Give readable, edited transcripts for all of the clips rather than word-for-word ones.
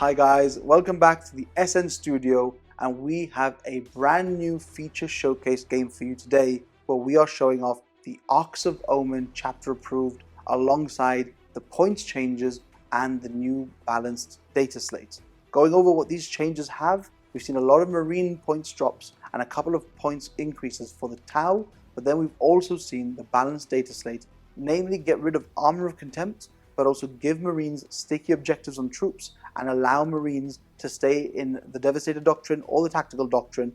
Hi guys, welcome back to the SN Studio, and we have a brand new feature showcase game for you today where we are showing off the Arks of Omen Chapter approved alongside the points changes and the new balanced data slate. Going over what these changes have, we've seen a lot of marine points drops and a couple of points increases for the Tau, but then we've also seen the balanced data slate, namely get rid of Armour of Contempt, but also give Marines sticky objectives on troops and allow Marines to stay in the Devastator Doctrine or the Tactical Doctrine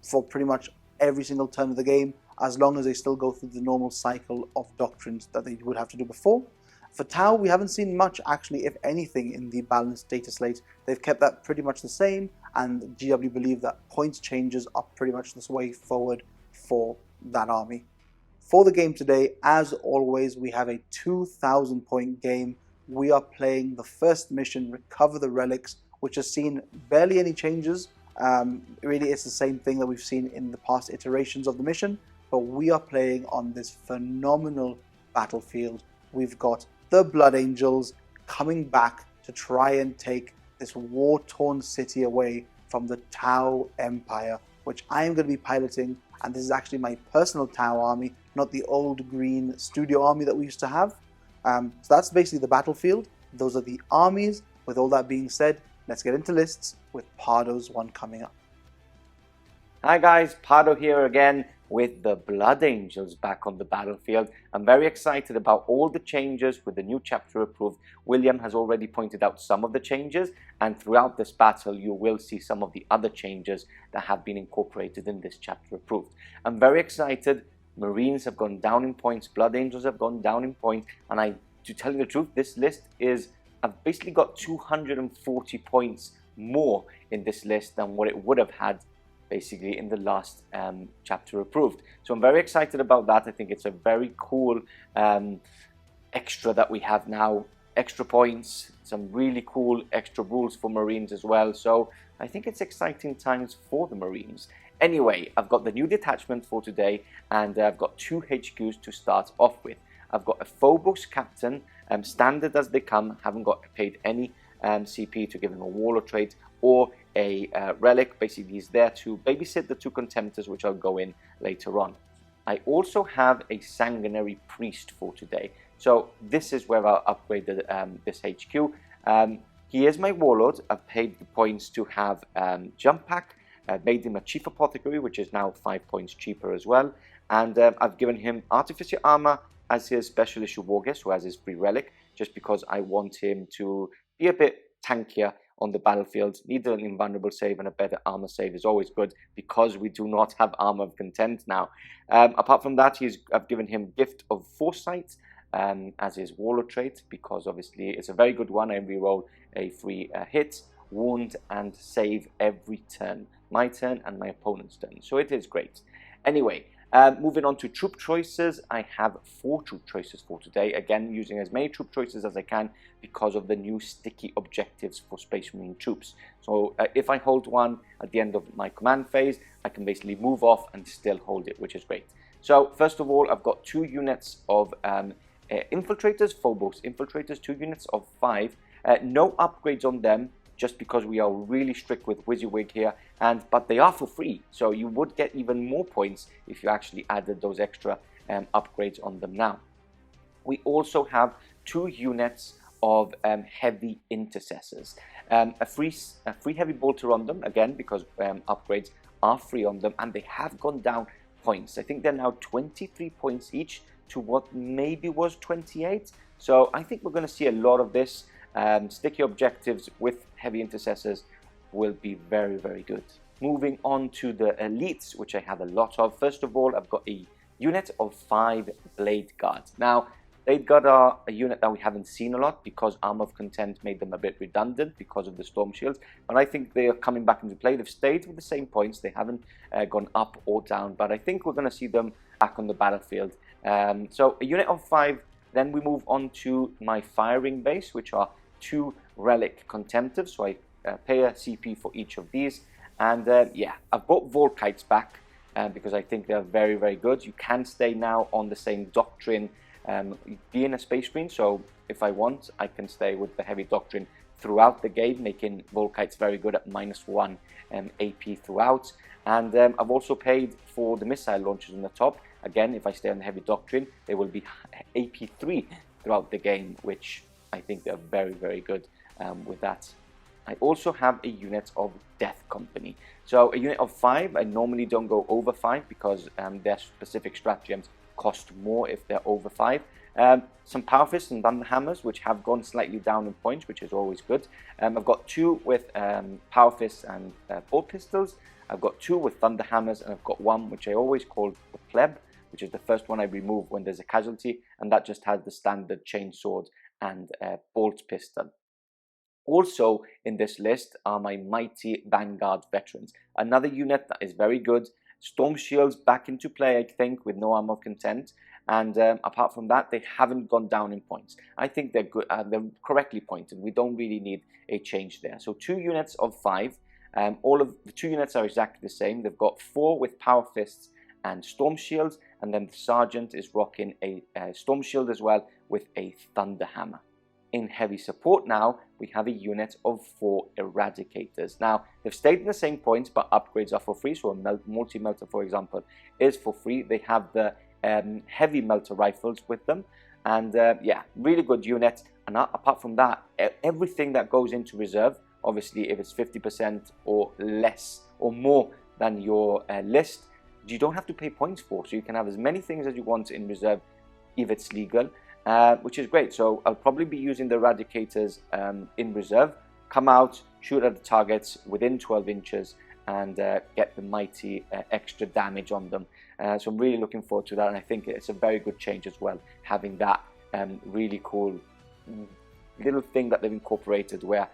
for pretty much every single turn of the game, as long as they still go through the normal cycle of doctrines that they would have to do before. For Tau, we haven't seen much actually, if anything, in the balanced data slate. They've kept that pretty much the same, and GW believe that points changes are pretty much the way forward for that army. For the game today, as always, we have a 2,000 point game. We are playing the first mission, Recover the Relics, which has seen barely any changes. Really, it's the same thing that we've seen in the past iterations of the mission, but we are playing on this phenomenal battlefield. We've got the Blood Angels coming back to try and take this war-torn city away from the Tau Empire, which I am going to be piloting, and this is actually my personal Tau army, not the old green studio army that we used to have. So that's basically the battlefield. Those are the armies. With all that being said, let's get into lists with Pardo's one coming up. Hi guys, Pardo here again with the Blood Angels back on the battlefield. I'm very excited about all the changes with the new chapter approved. William has already pointed out some of the changes, and throughout this battle you will see some of the other changes that have been incorporated in this chapter approved. I'm very excited. Marines have gone down in points, Blood Angels have gone down in points, and to tell you the truth, this list I've basically got 240 points more in this list than what it would have had basically in the last chapter approved. So I'm very excited about that. I think it's a very cool extra that we have now. Extra points, some really cool extra rules for Marines as well. So I think it's exciting times for the Marines. Anyway, I've got the new detachment for today, and I've got 2 HQs to start off with. I've got a Phobos captain, standard as they come, haven't got paid any CP to give him a Warlord trait or a relic. Basically, he's there to babysit the 2 contemptors, which I'll go in later on. I also have a Sanguinary priest for today. So this is where I'll upgrade this HQ. He is my Warlord. I've paid the points to have Jump Pack. I've made him a Chief Apothecary, which is now 5 points cheaper as well. And I've given him Artificer Armour as his Special Issue Wargeist, who has his free relic, just because I want him to be a bit tankier on the battlefield. Neither an invulnerable save and a better armor save is always good, because we do not have Armour of Contempt now. Apart from that, I've given him Gift of Foresight as his Warlord trait, because obviously it's a very good one. I reroll a free hit, wound, and save every turn. My turn and my opponent's turn. So it is great. Anyway, moving on to troop choices, I have 4 troop choices for today. Again, using as many troop choices as I can because of the new sticky objectives for Space Marine troops. So if I hold one at the end of my command phase, I can basically move off and still hold it, which is great. So first of all, I've got 2 units of infiltrators, Phobos infiltrators, 2 units of 5. No upgrades on them, just because we are really strict with WYSIWYG here, but they are for free, so you would get even more points if you actually added those extra upgrades on them now. We also have 2 units of heavy intercessors, a free heavy bolter on them, again because upgrades are free on them, and they have gone down points. I think they're now 23 points each to what maybe was 28, so I think we're going to see a lot of this. Sticky objectives with heavy intercessors will be very, very good. Moving on to the elites, which I have a lot of. First of all, I've got a unit of 5 Blade Guards. Now, Blade Guard are a unit that we haven't seen a lot because Armour of Contempt made them a bit redundant because of the Storm Shields, but I think they are coming back into play. They've stayed with the same points. They haven't gone up or down, but I think we're going to see them back on the battlefield. So a unit of 5. Then we move on to my firing base, which are 2 relic contemptors, so I pay a CP for each of these. And yeah, I've brought Volkites back because I think they're very, very good. You can stay now on the same doctrine being a Space Marine, so if I want, I can stay with the heavy doctrine throughout the game, making Volkites very good at -1 AP throughout. And I've also paid for the missile launchers on the top. Again, if I stay on the heavy doctrine, they will be AP3 throughout the game, which I think they're very, very good with that. I also have a unit of Death Company. So a unit of 5, I normally don't go over 5 because their specific stratagems cost more if they're over 5. Some Power Fists and Thunder Hammers, which have gone slightly down in points, which is always good. I've got 2 with Power Fists and Bolt Pistols. I've got 2 with Thunder Hammers, and I've got 1 which I always call the Pleb, which is the first one I remove when there's a casualty, and that just has the standard Chainsword and Bolt Pistol. Also in this list are my Mighty Vanguard Veterans, another unit that is very good. Storm Shields back into play, I think, with no Armour of Content. And apart from that, they haven't gone down in points. I think they're good. They're correctly pointed. We don't really need a change there. So 2 units of 5. All of the 2 units are exactly the same. They've got 4 with Power Fists and Storm Shields, and then the Sergeant is rocking a Storm Shield as well with a Thunder Hammer. In heavy support now, we have a unit of 4 Eradicators. Now, they've stayed in the same points, but upgrades are for free. So a multi-melter, for example, is for free. They have the heavy melter rifles with them. And yeah, really good unit. And apart from that, everything that goes into reserve, obviously if it's 50% or less or more than your list, you don't have to pay points for. So you can have as many things as you want in reserve if it's legal. Which is great. So I'll probably be using the Eradicators in reserve, come out, shoot at the targets within 12 inches and get the mighty extra damage on them. So I'm really looking forward to that, and I think it's a very good change as well, having that really cool little thing that they've incorporated where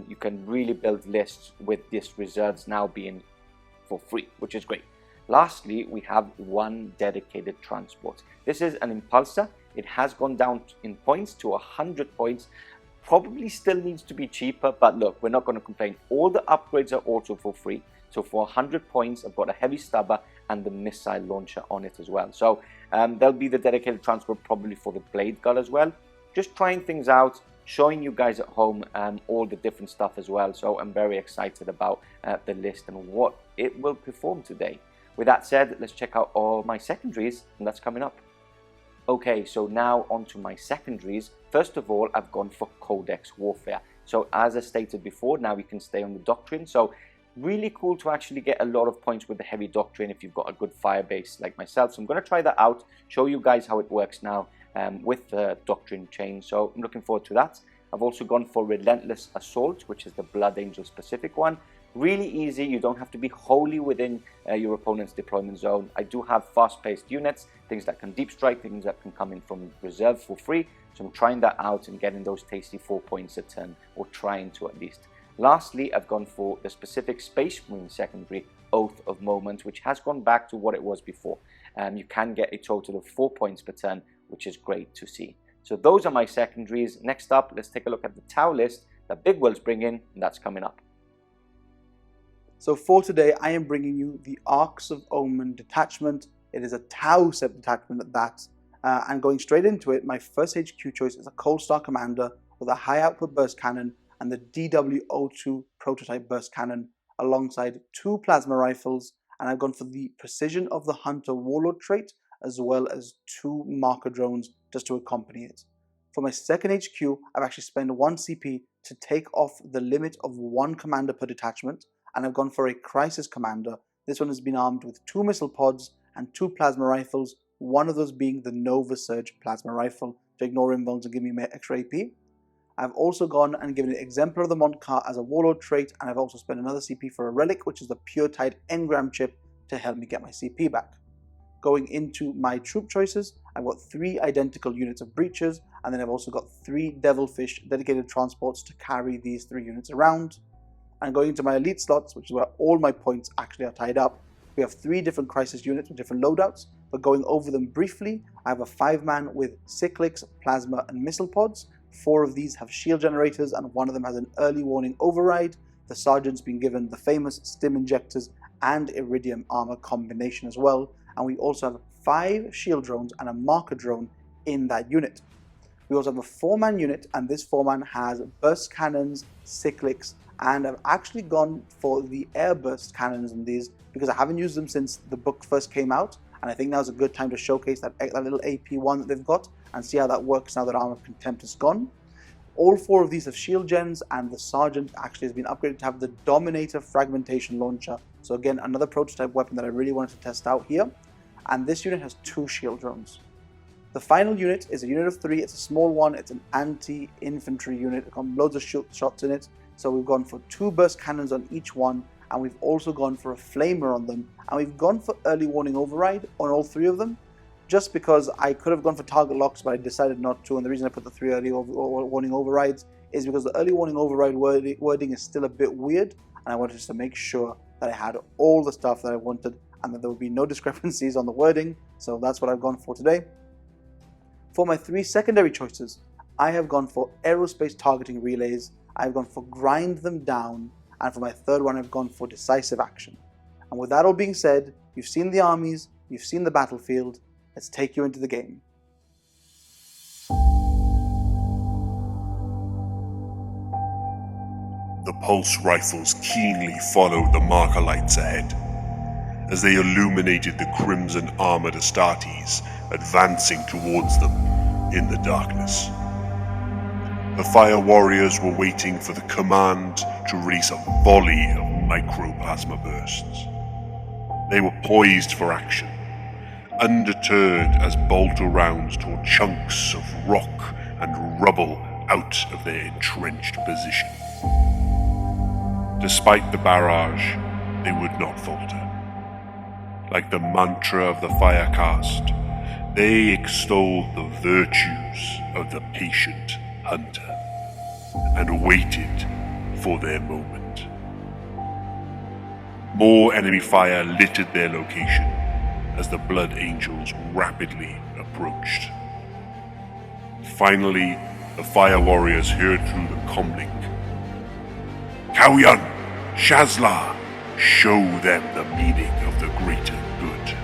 you can really build lists with this reserves now being for free, which is great. Lastly, we have 1 dedicated transport. This is an Impulsor. It has gone down in points to 100 points. Probably still needs to be cheaper, but look, we're not going to complain. All the upgrades are also for free. So for 100 points, I've got a heavy stubber and the missile launcher on it as well. So there'll be the dedicated transport probably for the blade gun as well. Just trying things out, showing you guys at home all the different stuff as well. So I'm very excited about the list and what it will perform today. With that said, let's check out all my secondaries, and that's coming up. Okay, so now onto my secondaries. First of all, I've gone for Codex Warfare. So as I stated before, now we can stay on the Doctrine. So really cool to actually get a lot of points with the heavy Doctrine if you've got a good fire base like myself. So I'm going to try that out, show you guys how it works now with the Doctrine chain. So I'm looking forward to that. I've also gone for Relentless Assault, which is the Blood Angel specific one. Really easy, you don't have to be wholly within your opponent's deployment zone. I do have fast-paced units, things that can deep strike, things that can come in from reserve for free. So I'm trying that out and getting those tasty 4 points a turn, or trying to at least. Lastly, I've gone for the specific Space Marine secondary, Oath of Moment, which has gone back to what it was before. You can get a total of 4 points per turn, which is great to see. So those are my secondaries. Next up, let's take a look at the Tau list that Big Will's bringing, and that's coming up. So for today, I am bringing you the Arks of Omen Detachment. It is a Tau set detachment at that. And going straight into it, my first HQ choice is a Cold Star Commander with a high output burst cannon and the DW02 prototype burst cannon alongside 2 plasma rifles. And I've gone for the Precision of the Hunter Warlord trait as well as 2 marker drones just to accompany it. For my second HQ, I've actually spent 1 CP to take off the limit of 1 commander per detachment. And I've gone for a Crisis Commander. This one has been armed with 2 missile pods and 2 plasma rifles, one of those being the Nova Surge plasma rifle to ignore invulns and give me extra AP. I've also gone and given it Exemplar of the Montcar as a Warlord trait, and I've also spent another CP for a Relic, which is the Pure Tide Engram chip to help me get my CP back. Going into my troop choices, I've got 3 identical units of Breachers, and then I've also got 3 Devilfish dedicated transports to carry these 3 units around. And going into my elite slots, which is where all my points actually are tied up, we have 3 different crisis units with different loadouts. But going over them briefly, I have a 5-man with Cyclics, Plasma, and Missile Pods. 4 of these have shield generators, and 1 of them has an early warning override. The Sergeant's been given the famous Stim Injectors and Iridium Armor combination as well. And we also have 5 shield drones and a marker drone in that unit. We also have a 4-man unit, and this 4-man has burst cannons, cyclics, and I've actually gone for the air burst cannons in these because I haven't used them since the book first came out, and I think now's a good time to showcase that little AP1 that they've got and see how that works now that Armour of Contempt is gone. All 4 of these have shield gens, and the Sergeant actually has been upgraded to have the Dominator Fragmentation Launcher. So again, another prototype weapon that I really wanted to test out here. And this unit has 2 shield drones. The final unit is a unit of 3. It's a small one. It's an anti-infantry unit. It's got loads of shots in it. So we've gone for 2 burst cannons on each one, and we've also gone for a flamer on them, and we've gone for early warning override on all 3 of them, just because I could have gone for target locks, but I decided not to. And the reason I put the 3 early warning overrides is because the early warning override wording is still a bit weird, and I wanted just to make sure that I had all the stuff that I wanted and that there would be no discrepancies on the wording. So that's what I've gone for today. For my 3 secondary choices, I have gone for aerospace targeting relays, I've gone for grind them down, and for my 3rd one, I've gone for decisive action. And with that all being said, you've seen the armies, you've seen the battlefield, let's take you into the game. The pulse rifles keenly followed the marker lights ahead, as they illuminated the crimson-armored Astartes advancing towards them in the darkness. The fire warriors were waiting for the command to release a volley of microplasma bursts. They were poised for action, undeterred as bolter rounds tore chunks of rock and rubble out of their entrenched position. Despite the barrage, they would not falter. Like the mantra of the Firecast, they extolled the virtues of the patient hunter and waited for their moment. More enemy fire littered their location as the Blood Angels rapidly approached. Finally, the Fire Warriors heard through the comlink. Kauyan, Shazla, show them the meaning of the greater good.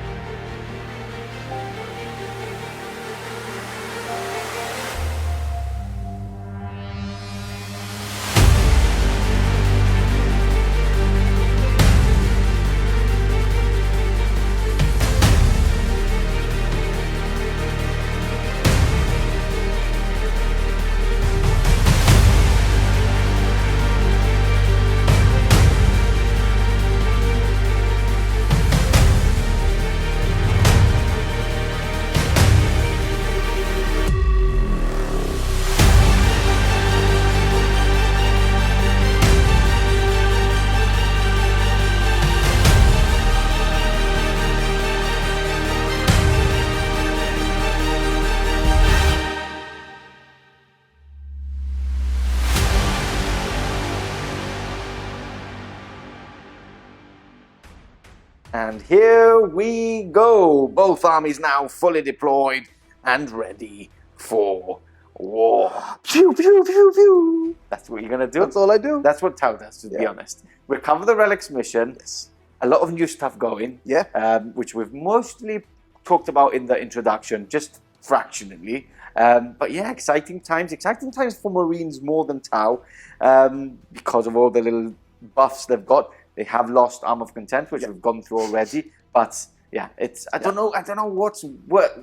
And here we go. Both armies now fully deployed and ready for war. Pew, pew, pew, pew. That's what you're going to do? That's all I do. That's what Tau does, to be honest. Recover the relics mission. Yes. A lot of new stuff going. Yeah. Which we've mostly talked about in the introduction, just fractionally. But yeah, exciting times. Exciting times for Marines more than Tau, because of all the little buffs they've got. They have lost Armour of Contempt, which we've gone through already. But yeah, it's I don't know what's if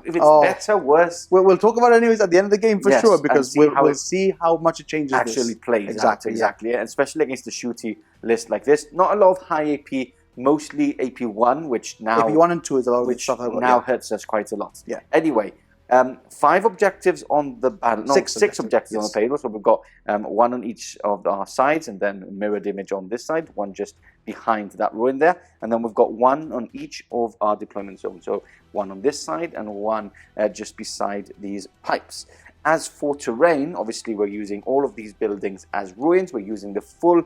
it's better, worse. We'll talk about it anyways at the end of the game for sure, because we'll see how much it changes. Actually plays exactly, and especially against the shooty list like this. Not a lot of high AP, mostly AP1, which now AP1 and 2 is a lot of the stuff now hurts us quite a lot. Yeah. Anyway. 5 objectives on the battle. No, 6 objectives on the payload. So we've got 1 on each of our sides, and then a mirrored image on this side, 1 just behind that ruin there, and then we've got 1 on each of our deployment zones. So 1 on this side and 1 just beside these pipes. As for terrain, obviously we're using all of these buildings as ruins. We're using the full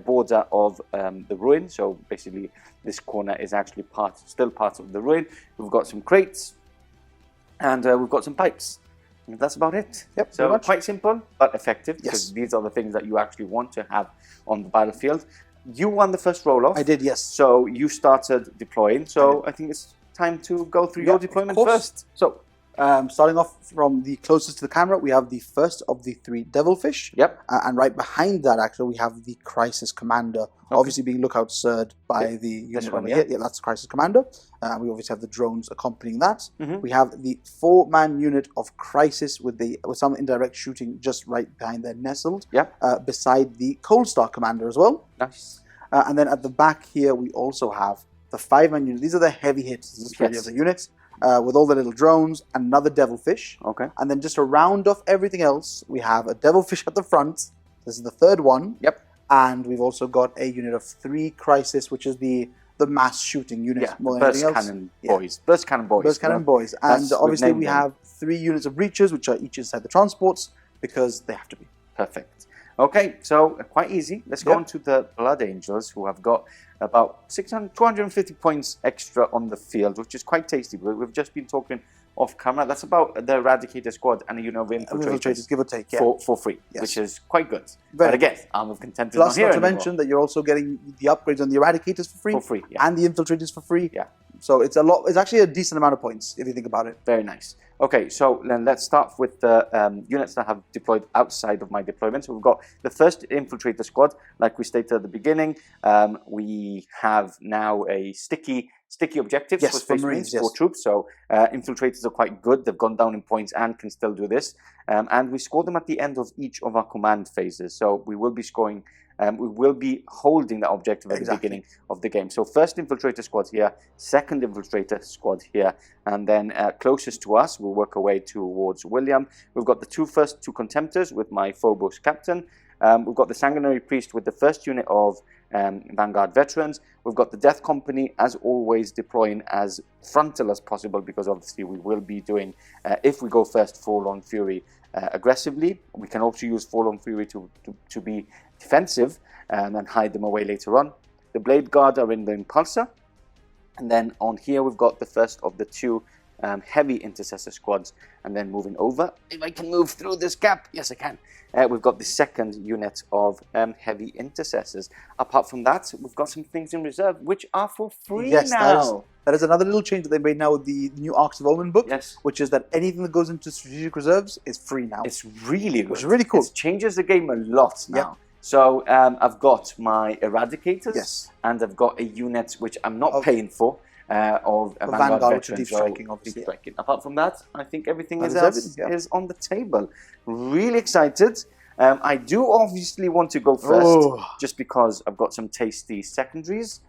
border of the ruin. So basically, this corner is actually still part of the ruin. We've got some crates. And we've got some pipes. And that's about it. Yep, so quite simple, but effective, because these are the things that you actually want to have on the battlefield. You won the first roll-off. I did, yes. So you started deploying. So I think it's time to go through your deployment first. So Starting off from the closest to the camera, we have the first of the 3 Devilfish. Yep. And right behind that, actually, we have the Crisis Commander, obviously being lookout served by the unit over here. Yeah, that's the Crisis Commander. We obviously have the drones accompanying that. We have the 4-man unit of Crisis with some indirect shooting just right behind there, nestled. Yep. Beside the Cold Star Commander as well. Nice. And then at the back here, we also have the 5-man unit. These are the heavy hitters of the units. With all the little drones, another Devilfish. Okay. And then just to round off everything else, we have a Devilfish at the front. This is the 3rd one. Yep. And we've also got a unit of 3 Crisis, which is the mass shooting unit. Yeah, burst cannon boys. Burst cannon boys. Burst cannon boys. And obviously we have 3 units of Reachers, which are each inside the transports, because they have to be. Perfect. Okay, so quite easy. Let's go on to the Blood Angels, who have got about 250 points extra on the field, which is quite tasty. We've just been talking off camera. That's about the Eradicator Squad and a unit of Infiltrators, give or take, for free, which is quite good. But again, Armour of Contempt is not here anymore. Plus, not to mention that you're also getting the upgrades on the Eradicators for free. And the Infiltrators for free. Yeah. So it's it's actually a decent amount of points, if you think about it. Very nice. Okay, so then let's start with the units that have deployed outside of my deployment. So we've got the first Infiltrator Squad, like we stated at the beginning. We have now a sticky objectives for Space Marines, 4 troops. So Infiltrators are quite good. They've gone down in points and can still do this. And we score them at the end of each of our command phases. So we will be scoring... we will be holding that objective at the beginning of the game. So first Infiltrator Squad here, second Infiltrator Squad here, and then closest to us, we'll work our way towards William. We've got the first two Contemptors with my Phobos captain. We've got the Sanguinary Priest with the first unit of Vanguard Veterans. We've got the Death Company, as always, deploying as frontal as possible, because obviously we will be doing, if we go first, Forlorn Fury aggressively. We can also use Forlorn Fury to be defensive and hide them away later on. The Blade Guard are in the Impulsor. And then on here we've got the first of the 2 heavy Intercessor Squads. And then moving over, if I can move through this gap, yes I can. We've got the second unit of heavy Intercessors. Apart from that, we've got some things in reserve which are for free now. That is another little change that they made now with the new Arks of Omen book, which is that anything that goes into strategic reserves is free now. It's really good. Which is really cool. It changes the game a lot now. So I've got my Eradicators, and I've got a unit which I'm not paying for, of Vanguard, which is deep striking, obviously. Apart from that, I think everything is on the table. Really excited. I do obviously want to go first, just because I've got some tasty secondaries,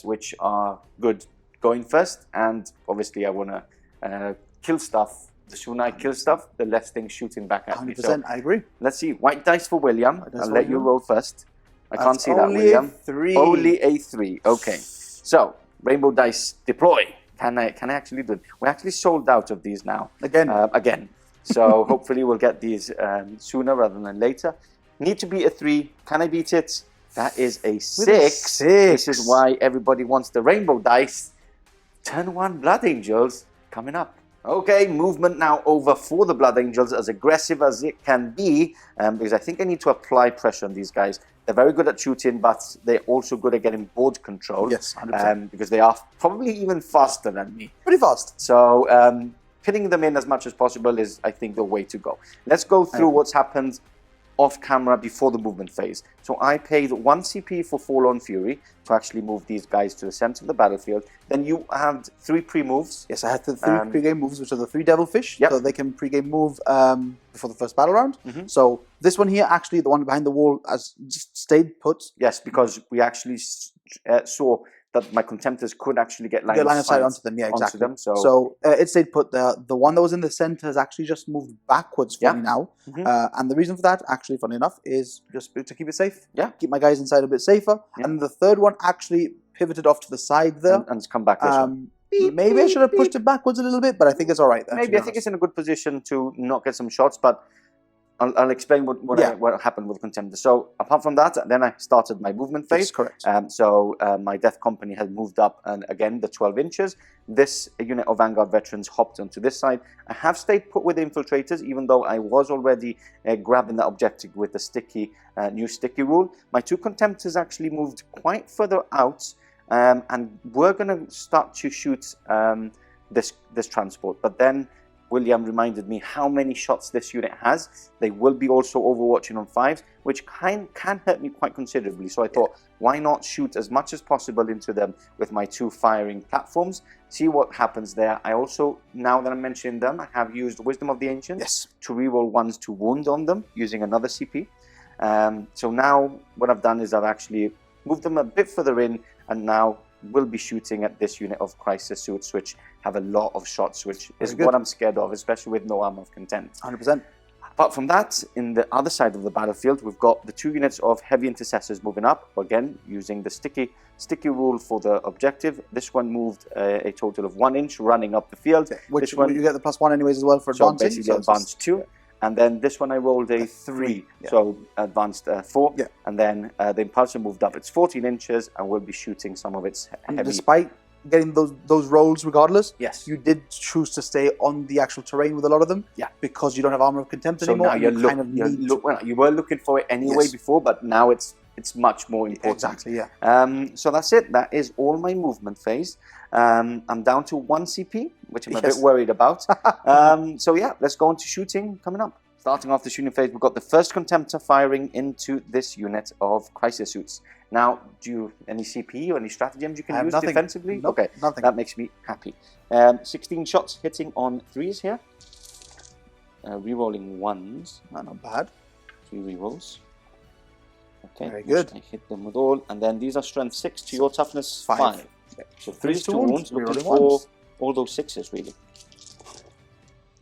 which are good going first, and obviously I want to kill stuff. The sooner I kill stuff, the less things shooting back at me. 100%, So I agree. let's see. White dice for William. I'll let you roll first. I can't see that, William. Only a 3. Okay. So, rainbow dice deploy. Can I actually do it? We're actually sold out of these now. Again. So hopefully we'll get these sooner rather than later. Need to beat a 3. Can I beat it? That is a 6. This is why everybody wants the rainbow dice. Turn 1 Blood Angels coming up. Okay, movement now over for the Blood Angels, as aggressive as it can be, because I think I need to apply pressure on these guys. They're very good at shooting, but they're also good at getting board control. Yes, 100%. Because they are probably even faster than me. Pretty fast. So pinning them in as much as possible is, I think, the way to go. Let's go through what's happened off camera before the movement phase. So I paid 1 CP for Forlorn Fury to actually move these guys to the center of the battlefield. Then you had 3 pre-moves. Yes, I had the 3 pre-game moves, which are the 3 Devilfish, so they can pre-game move before the first battle round. So this one here, actually, the one behind the wall, has just stayed put. Yes, because we actually saw that my Contemptors could actually get line of sight onto them. Yeah, exactly. So it stayed put. The one that was in the center has actually just moved backwards for me now. And the reason for that, actually, funny enough, is just to keep it safe. Yeah. Keep my guys inside a bit safer. And the third one actually pivoted off to the side there. And it's come back this one. Maybe I should have pushed it backwards a little bit, but I think it's all right there. Maybe I think it's in a good position to not get some shots, but I'll explain what happened with Contemptor. So apart from that, then I started my movement phase. That's correct. So my Death Company has moved up, and again, the 12 inches. This unit of Vanguard Veterans hopped onto this side. I have stayed put with the Infiltrators, even though I was already grabbing that objective with the new sticky rule. My 2 Contemptors actually moved quite further out, and we're going to start to shoot this transport. But then William reminded me how many shots this unit has. They will be also overwatching on 5s, which can hurt me quite considerably. So I thought, why not shoot as much as possible into them with my 2 firing platforms, see what happens there. I also, now that I'm mentioning them, I have used Wisdom of the Ancients to reroll 1s to wound on them using another CP. So now what I've done is I've actually moved them a bit further in, and now will be shooting at this unit of Crisis Suits, which have a lot of shots, which is what I'm scared of, especially with no Armour of Content. 100%. Apart from that, in the other side of the battlefield, we've got the 2 units of Heavy Intercessors moving up, again, using the sticky rule for the objective. This one moved a total of 1 inch running up the field. Which one, you get the +1 anyways as well for advancing. So basically advanced 2. And then this one I rolled a 3, so advanced 4. And then the Impulsor moved up. It's 14 inches and will be shooting some of its heavy. And despite getting those rolls regardless, yes, you did choose to stay on the actual terrain with a lot of them. Yeah. Because you don't have Armour of Contempt anymore. So now you were looking for it anyway before, but now it's much more important. Exactly, yeah. So that's it. That is all my movement phase. I'm down to 1 CP, which I'm a bit worried about. So yeah, let's go on to shooting coming up. Starting off the shooting phase, we've got the first Contemptor firing into this unit of Crisis Suits. Now, do you any CP or any stratagems you can use defensively? Nope, okay, nothing. That makes me happy. 16 shots hitting on 3s here. Rerolling 1s. Not bad. 3 rerolls. Okay, very good. I hit them with all, and then these are strength 6 to your toughness 5. So 3s to wounds, looking for all those 6s really,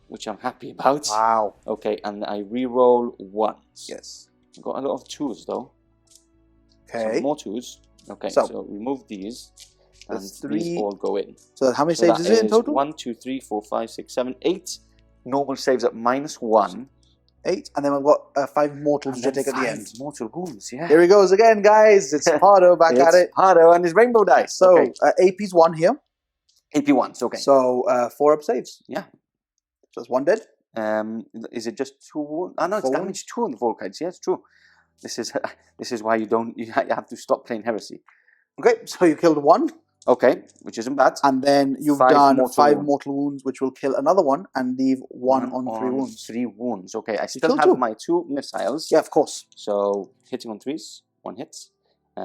which I'm happy about. Wow. Okay, and I re-roll 1s. Yes. Got a lot of 2s though. Okay. So more 2s. Okay, so remove these, and these all go in. So how many saves is it in total? 1, 2, 3, 4, 5, 6, 7, 8 normal saves at -1. 8, and then we've got 5 mortals to take at the end. Mortal wounds, yeah. Here he goes again, guys. It's Pardo back at it. Pardo and his rainbow dice. So AP's 1 here. AP 1s, okay. So 4 up saves. Yeah. So that's 1 dead. Is it just 2 wounds? Oh no, it's damage 2 on the Volkites. Yeah, it's true. This is why you have to stop playing Heresy. Okay, so you killed 1. Okay, which isn't bad. And then you've done 5 mortal wounds, which will kill another 1 and leave 1 on 3 wounds. 3 wounds. Okay, I still have my 2 missiles. Yeah, of course. So hitting on 3s, 1 hit.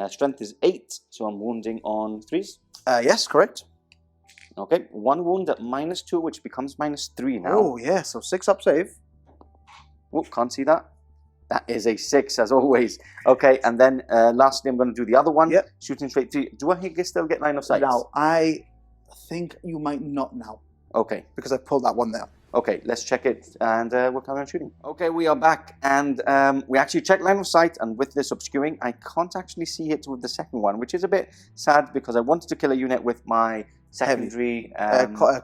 Strength is 8, so I'm wounding on 3s. Yes, correct. Okay, 1 wound at -2, which becomes -3 now. Oh yeah, so 6 up save. Oh, can't see that. That is a 6 as always. Okay, and then lastly, I'm going to do the other one. Yep. Shooting straight 3. Do I still get line of sight? Now, I think you might not now. Okay. Because I pulled that one there. Okay, let's check it, and we'll carry on shooting. Okay, we are back, and we actually checked line of sight, and with this obscuring, I can't actually see it with the second one, which is a bit sad because I wanted to kill a unit with my secondary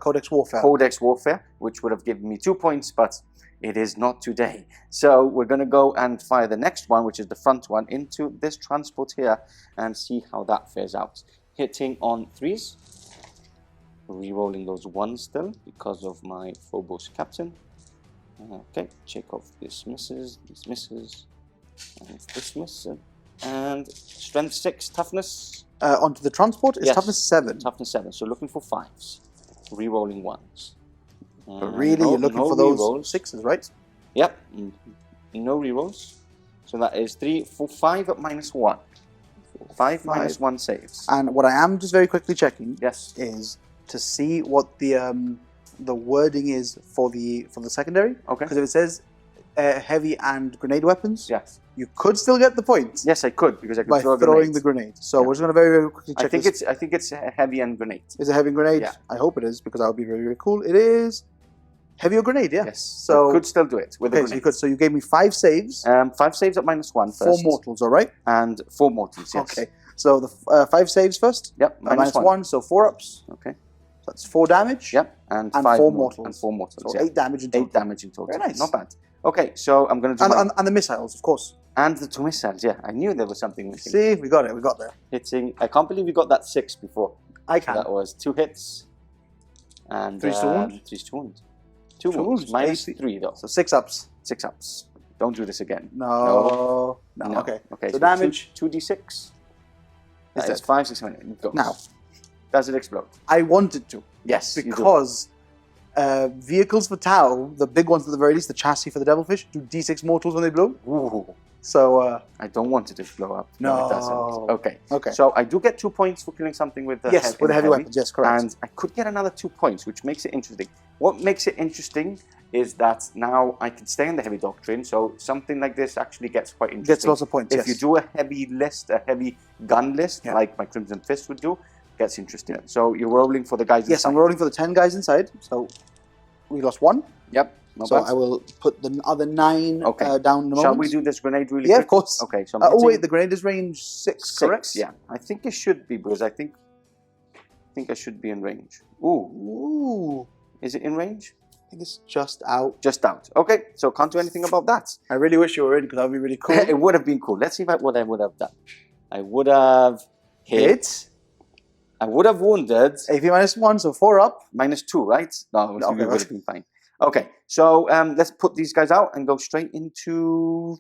Codex Warfare. Codex Warfare, which would have given me 2 points, but it is not today. So we're going to go and fire the next one, which is the front one, into this transport here and see how that fares out. Hitting on 3s. Rerolling those 1s still because of my Phobos captain. Okay, check off this misses, and this misses. And strength 6, toughness. Onto the transport is toughness 7. Toughness 7, so looking for 5s. Rerolling 1s. But really, you're looking for those 6s, right? Yep, no rerolls. So that is 3 for 5 at -1. 5 -1 saves. And what I am just very quickly checking is to see what the wording is for the secondary. Okay. Because if it says heavy and grenade weapons, yes, you could still get the points. Yes, I could because I could by throw throwing the grenade. So we're just going to very, very quickly check. I think it's heavy and grenade. Is it heavy and grenade? Yeah. I hope it is because that would be very, very cool. It is heavy or grenade, yeah. Yes. So I could still do it with the grenade. So you gave me 5 saves. 5 saves at -1 first. 4 mortals, all right? And 4 mortals, yes. Okay. So the 5 saves first. Yep. -1, so 4 ups. Okay. That's 4 damage. Yep. And 5 mortals. And 4 mortals. So 8 damage in total. 8 damage in total. Very nice. Not bad. Okay, so I'm going to do and the missiles, of course. And the 2 missiles, yeah. I knew there was something missing. See, we got it. We got there. Hitting. I can't believe we got that 6 before. I can. So that was 2 hits. And 3 to wound. 3 to wound. 2 wounds. -3 though. So 6 ups. 6 ups. Don't do this again. No. Okay. Okay. So damage. 2d6. That is 5, 6, 7, 8. Go. Now. Does it explode? I wanted to. Yes. Because Vehicles for Tau, the big ones at the very least, the chassis for the Devilfish, do D6 mortals when they blow. Ooh. So, I don't want it to blow up. No. It doesn't. Okay. Okay. So I do get 2 points for killing something with the yes, with the heavy weapons, yes, correct. And I could get another 2 points, which makes it interesting. What makes it interesting is that now I can stay in the heavy doctrine, so something like this actually gets quite interesting. Gets lots of points, If you do a heavy list, a heavy gun list, like my Crimson Fist would do, gets interesting. So you're rolling for the guys inside. Yes, I'm rolling for the 10 guys inside, so we lost 1. Yep. So I will put the other 9 down in a moment. Shall we do this grenade really quick? Yeah, of course. Okay. So oh wait, the grenade is range 6, correct? Yeah, I think it should be because I think I should be in range. Ooh. Is it in range? I think it's just out. Just out. Okay, so can't do anything about that. I really wish you were in because that would be really cool. It would have been cool. Let's see what I would have done. I would have hit. I would have wounded. AP -1, so 4 up. -2, right? No, it would have been fine. Okay, so let's put these guys out and go straight into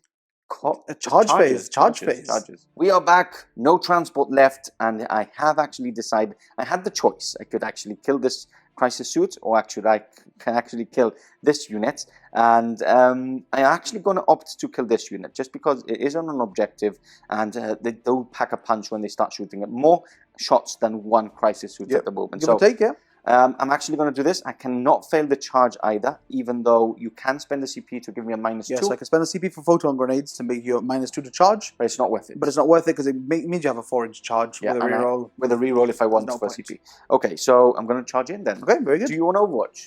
a charge phase. Charges. We are back. No transport left, and I have actually decided. I had the choice. I could actually kill this crisis suit, or actually I can actually kill this unit. And I'm actually going to opt to kill this unit just because it is on an objective, and they do pack a punch when they start shooting at more shots than one crisis suit at the moment. Give or take, yeah. I'm actually going to do this. I cannot fail the charge either, even though you can spend the CP to give me a -2. Yes, I can spend the CP for photon grenades to make you a -2 to charge. But it's not worth it. But it's not worth it because it means you have a 4-inch charge with a reroll. With a reroll if I want for CP. Okay, so I'm going to charge in then. Okay, very good. Do you want Overwatch?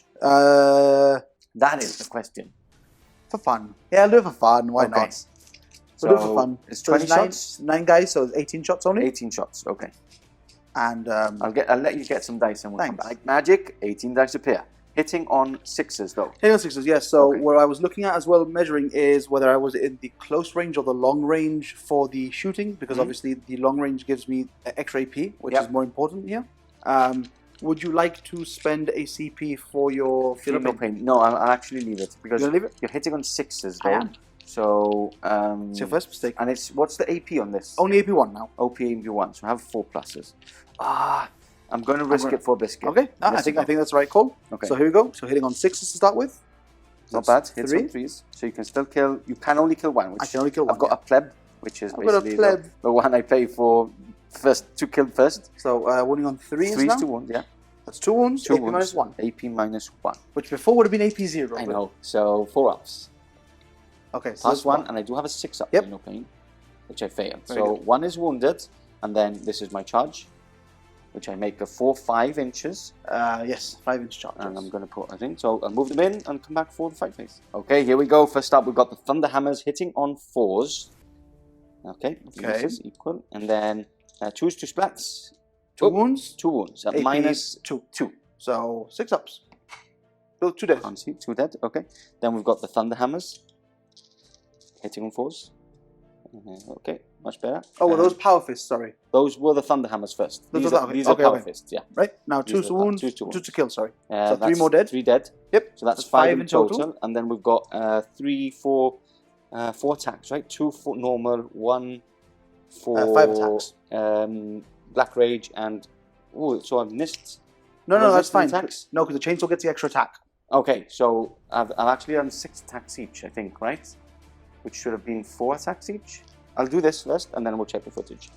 That is the question. For fun. Yeah, I'll do it for fun. Why not? So we'll do it for fun. It's 20 shots? 9 guys, so it's 18 shots only? 18 shots, okay. And I'll let you get some dice and we'll come back. Magic, 18 dice appear. Hitting on 6s though. Hitting on 6s, yes. So what I was looking at as well, measuring, is whether I was in the close range or the long range for the shooting, because obviously the long range gives me extra AP, which is more important here. Would you like to spend a CP for your Feel No Pain? No, I'll actually leave it because leave it? You're hitting on 6s though. I am. So it's your first mistake. And what's the AP on this? Only AP1 now. AP1, so I have 4 pluses. I'm going to risk it for a biscuit. Okay, I think that's the right call. Okay. So here we go. So hitting on 6s to start with. Not bad. Hits on 3s. So you can still kill. You can only kill 1. Which I can only kill 1. I've got a pleb, which is basically the one I pay for to kill first. So wounding on 3s 3s now? to wound, yeah. That's 2 wounds. 2 AP wounds. -1. AP -1. Which before would have been AP0. I know. So 4 ups. Okay, so +1, and I do have a 6 up. Yep. No pain, which I failed. Very so good. 1 is wounded, and then this is my charge, which I make a 5 inches. Yes, 5-inch charge. And I'm going to put, I think, so I'll move them in and come back for the fight phase. Okay, here we go. First up, we've got the Thunder Hammers hitting on 4s. Okay, this is equal. And then 2s to splats. 2 wounds. 2 wounds at -2. So 6 ups. Build 2 dead. Can't see, 2 dead. Okay. Then we've got the Thunder Hammers hitting on 4s. Okay, much better. Oh, were those power fists? Sorry. Those were the Thunder Hammers first. These are power fists, yeah. Right, now 2 wounds, 2 to kill, sorry. So 3 more dead. 3 dead. Yep. So that's 5 in total. And then we've got 4 attacks, right? 2 for normal, 1 for 5 attacks. Black Rage, and so I've missed. No, that's fine. Attacks? No, because the chainsaw gets the extra attack. Okay, so I've actually done 6 attacks each, I think, right? Which should have been 4 attacks each. I'll do this first, and then we'll check the footage.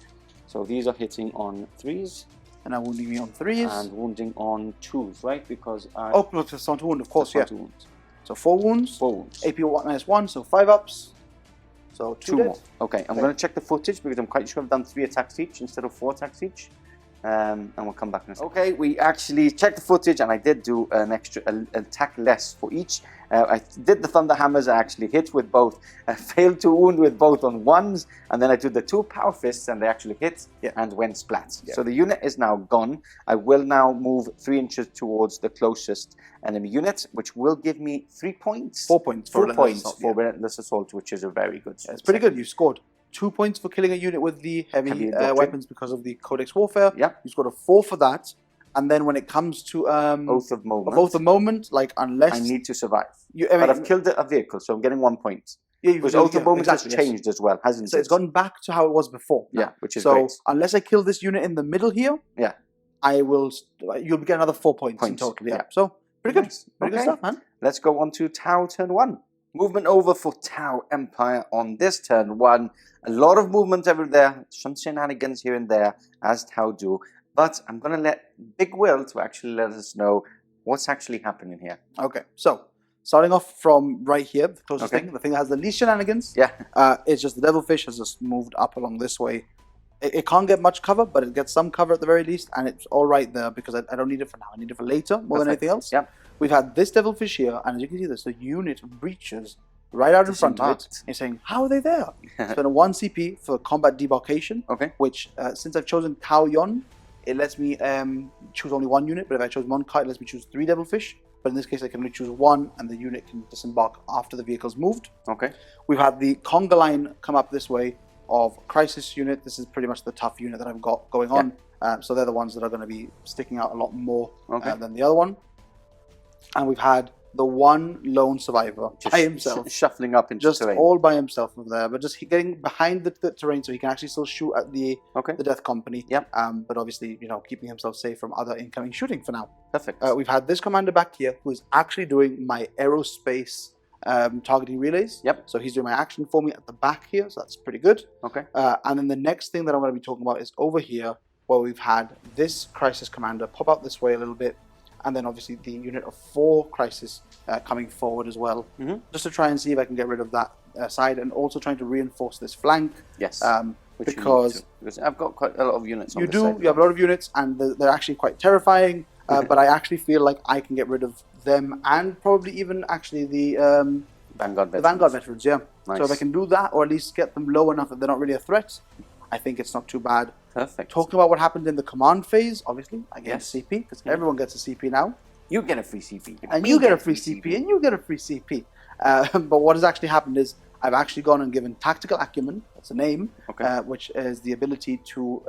So these are hitting on 3s. And I'm wounding me on 3s. And wounding on 2s, right? Because plus 1 to wound, of course, yeah. Wounds. So 4 wounds. 4 wounds. AP -1, so 5 ups. So 2 more. Okay, I'm going to check the footage because I'm quite sure I've done 3 attacks each instead of 4 attacks each. And we'll come back in a second. Okay, we actually checked the footage, and I did do an extra attack less for each. I did the Thunder Hammers. I actually hit with both. I failed to wound with both on 1s, and then I did the 2 power fists, and they actually hit and went splat. So the unit is now gone. I will now move 3 inches towards the closest enemy unit, which will give me 3 points. 4 points. 4 points for Relentless Assault, which is a very good. It's pretty good. You scored 2 points for killing a unit with the heavy weapons because of the Codex Warfare. Yeah. You scored a 4 for that. And then when it comes to Oath of Moment, like unless I need to survive, but I've killed a vehicle, so I'm getting 1 point. Yeah, because Oath of Moment has changed as well, hasn't it? So it's gone back to how it was before. Yeah, which is great. So unless I kill this unit in the middle here, I will. You'll get another 4 points in total. Yeah. So Pretty good. Nice. Pretty good Okay. stuff, man. Let's go on to Tau turn 1. Movement over for Tau Empire on this turn 1. A lot of movement over there. Some shenanigans here and there, as Tau do. But I'm going to let Big Will to actually let us know what's actually happening here. Okay, so starting off from right here, the closest Okay. thing, the thing that has the least shenanigans. Yeah. It's just the Devilfish has just moved up along this way. It can't get much cover, but it gets some cover at the very least, and it's all right there because I don't need it for now. I need it for later more than anything else. Yep. We've had this Devilfish here, and as you can see, there's a unit breaches right out in front of it. Disembarked. You're saying, how are they there? Spend a 1 CP for combat debarkation, Okay. which since I've chosen Tau Yon, it lets me choose only 1 unit, but if I chose Monkai, it lets me choose 3 Devilfish. But in this case, I can only choose 1, and the unit can disembark after the vehicle's moved. Okay. We've had the Conga line come up this way of Crisis unit. This is pretty much the tough unit that I've got going on. So they're the ones that are going to be sticking out a lot more than the other one. And we've had the one lone survivor by himself. Shuffling up into Just terrain. all by himself over there, but just getting behind the terrain so he can actually still shoot at the Death Company. Yep. But obviously, keeping himself safe from other incoming shooting for now. Perfect. We've had this commander back here who is actually doing my aerospace targeting relays. Yep. So he's doing my action for me at the back here, so that's pretty good. Okay. And then the next thing that I'm going to be talking about is over here, where we've had this Crisis commander pop out this way a little bit, and then obviously the unit of 4 Crisis coming forward as well, just to try and see if I can get rid of that side, and also trying to reinforce this flank. Yes. Because I've got quite a lot of units on you this side. have a lot of units, and they're actually quite terrifying. But I actually feel like I can get rid of them, and probably even actually the Vanguard veterans. The Vanguard veterans, yeah. Nice. So if I can do that, or at least get them low enough that they're not really a threat, I think it's not too bad. Perfect. Talking about what happened in the command phase, obviously, I get Yes. a CP, because everyone gets a CP now. You get a free CP. And you get a free CP, and you get a free CP. But what has actually happened is I've actually gone and given Tactical Acumen, that's a name, which is the ability to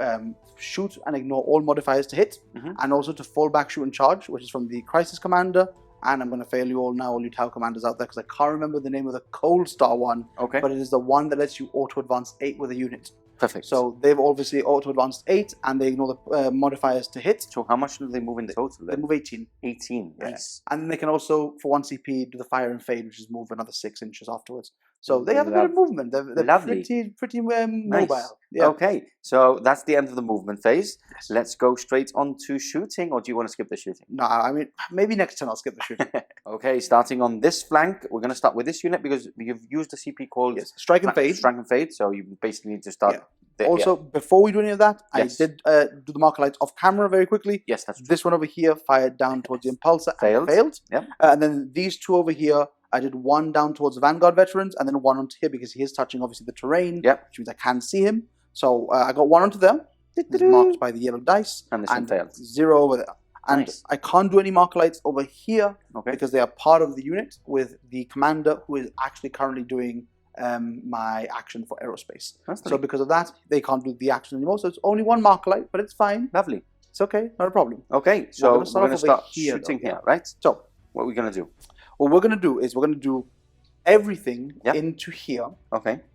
shoot and ignore all modifiers to hit, and also to fall back, shoot, and charge, which is from the Crisis Commander. And I'm going to fail you all now, all you Tau commanders out there, because I can't remember the name of the Cold Star one. Okay. But it is the one that lets you auto-advance 8 with a unit. Perfect. So they've obviously auto-advanced 8, and they ignore the modifiers to hit. So how much do they move in total They then? move 18. 18. Yeah. Nice. And then they can also, for 1 CP, do the Fire and Fade, which is move another 6 inches afterwards. So they have a bit of movement. They're Lovely. pretty Nice. mobile. Yeah. Okay, so that's the end of the movement phase. Let's go straight on to shooting, or do you want to skip the shooting? No, I mean, maybe next turn I'll skip the shooting. Okay, starting on this flank, we're going to start with this unit because you've used a CP called Strike and Fade. Strike and Fade, so you basically need to start. Also, before we do any of that, Yes. I did do the marker lights off camera very quickly. Yes, that's true. This one over here fired down towards the Impulsor and failed. Yep. And then these 2 over here, I did 1 down towards the Vanguard veterans, and then 1 onto here because he is touching obviously the terrain, which means I can see him. So I got 1 onto them. It's marked by the yellow dice, And this one failed. 0 over there. And Nice. I can't do any marker lights over here because they are part of the unit with the commander who is actually currently doing my action for aerospace. So because of that, they can't do the action anymore. So it's only 1 marker light, but it's fine. Lovely. It's okay, not a problem. Okay, so we're going to start here, shooting here, right? So what are we going to do? What we're going to do is we're going to do everything into here,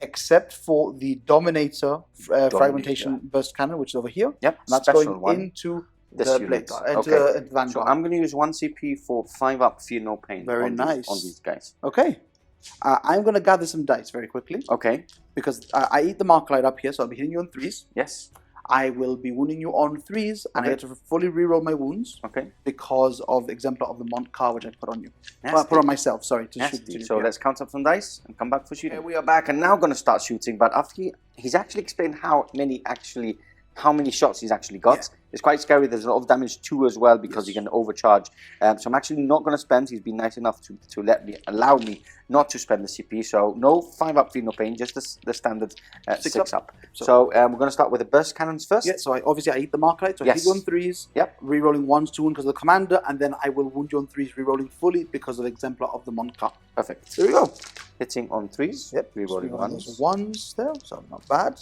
except for the Dominator fragmentation burst cannon, which is over here. Yep, and that's special going one. into This the unit. blade guard, into Okay. the Vanguard. So I'm going to use 1 CP for 5 up, feel no pain. Very on nice. These, on these guys. Okay. I'm going to gather some dice very quickly. Okay. Because I eat the mark light up here, so I'll be hitting you on 3s. Yes. I will be wounding you on 3s, and I get to fully reroll my wounds. Okay. Because of the exemplar of the Mont car, which I put on you. Nasty. Put on myself, sorry. To Nasty. shoot. So let's count up some dice and come back for shooting. Okay, we are back and now going to start shooting, but after he's actually explained how many shots he's actually got. It's quite scary. There's a lot of damage too as well because you can overcharge. So I'm actually not going to spend. He's been nice enough to allow me not to spend the CP. So no 5 up, feel no pain, just the standard 6 up. So we're going to start with the burst cannons first. Yeah, so I eat the mark light, so I hit you on 3s. Yep. Rerolling 1s, 2 because of the commander, and then I will wound you on 3s, rerolling fully because of the exemplar of the Monka. Perfect. There we go. Hitting on 3s. Yep. Rerolling 1s. Those 1s there, so not bad.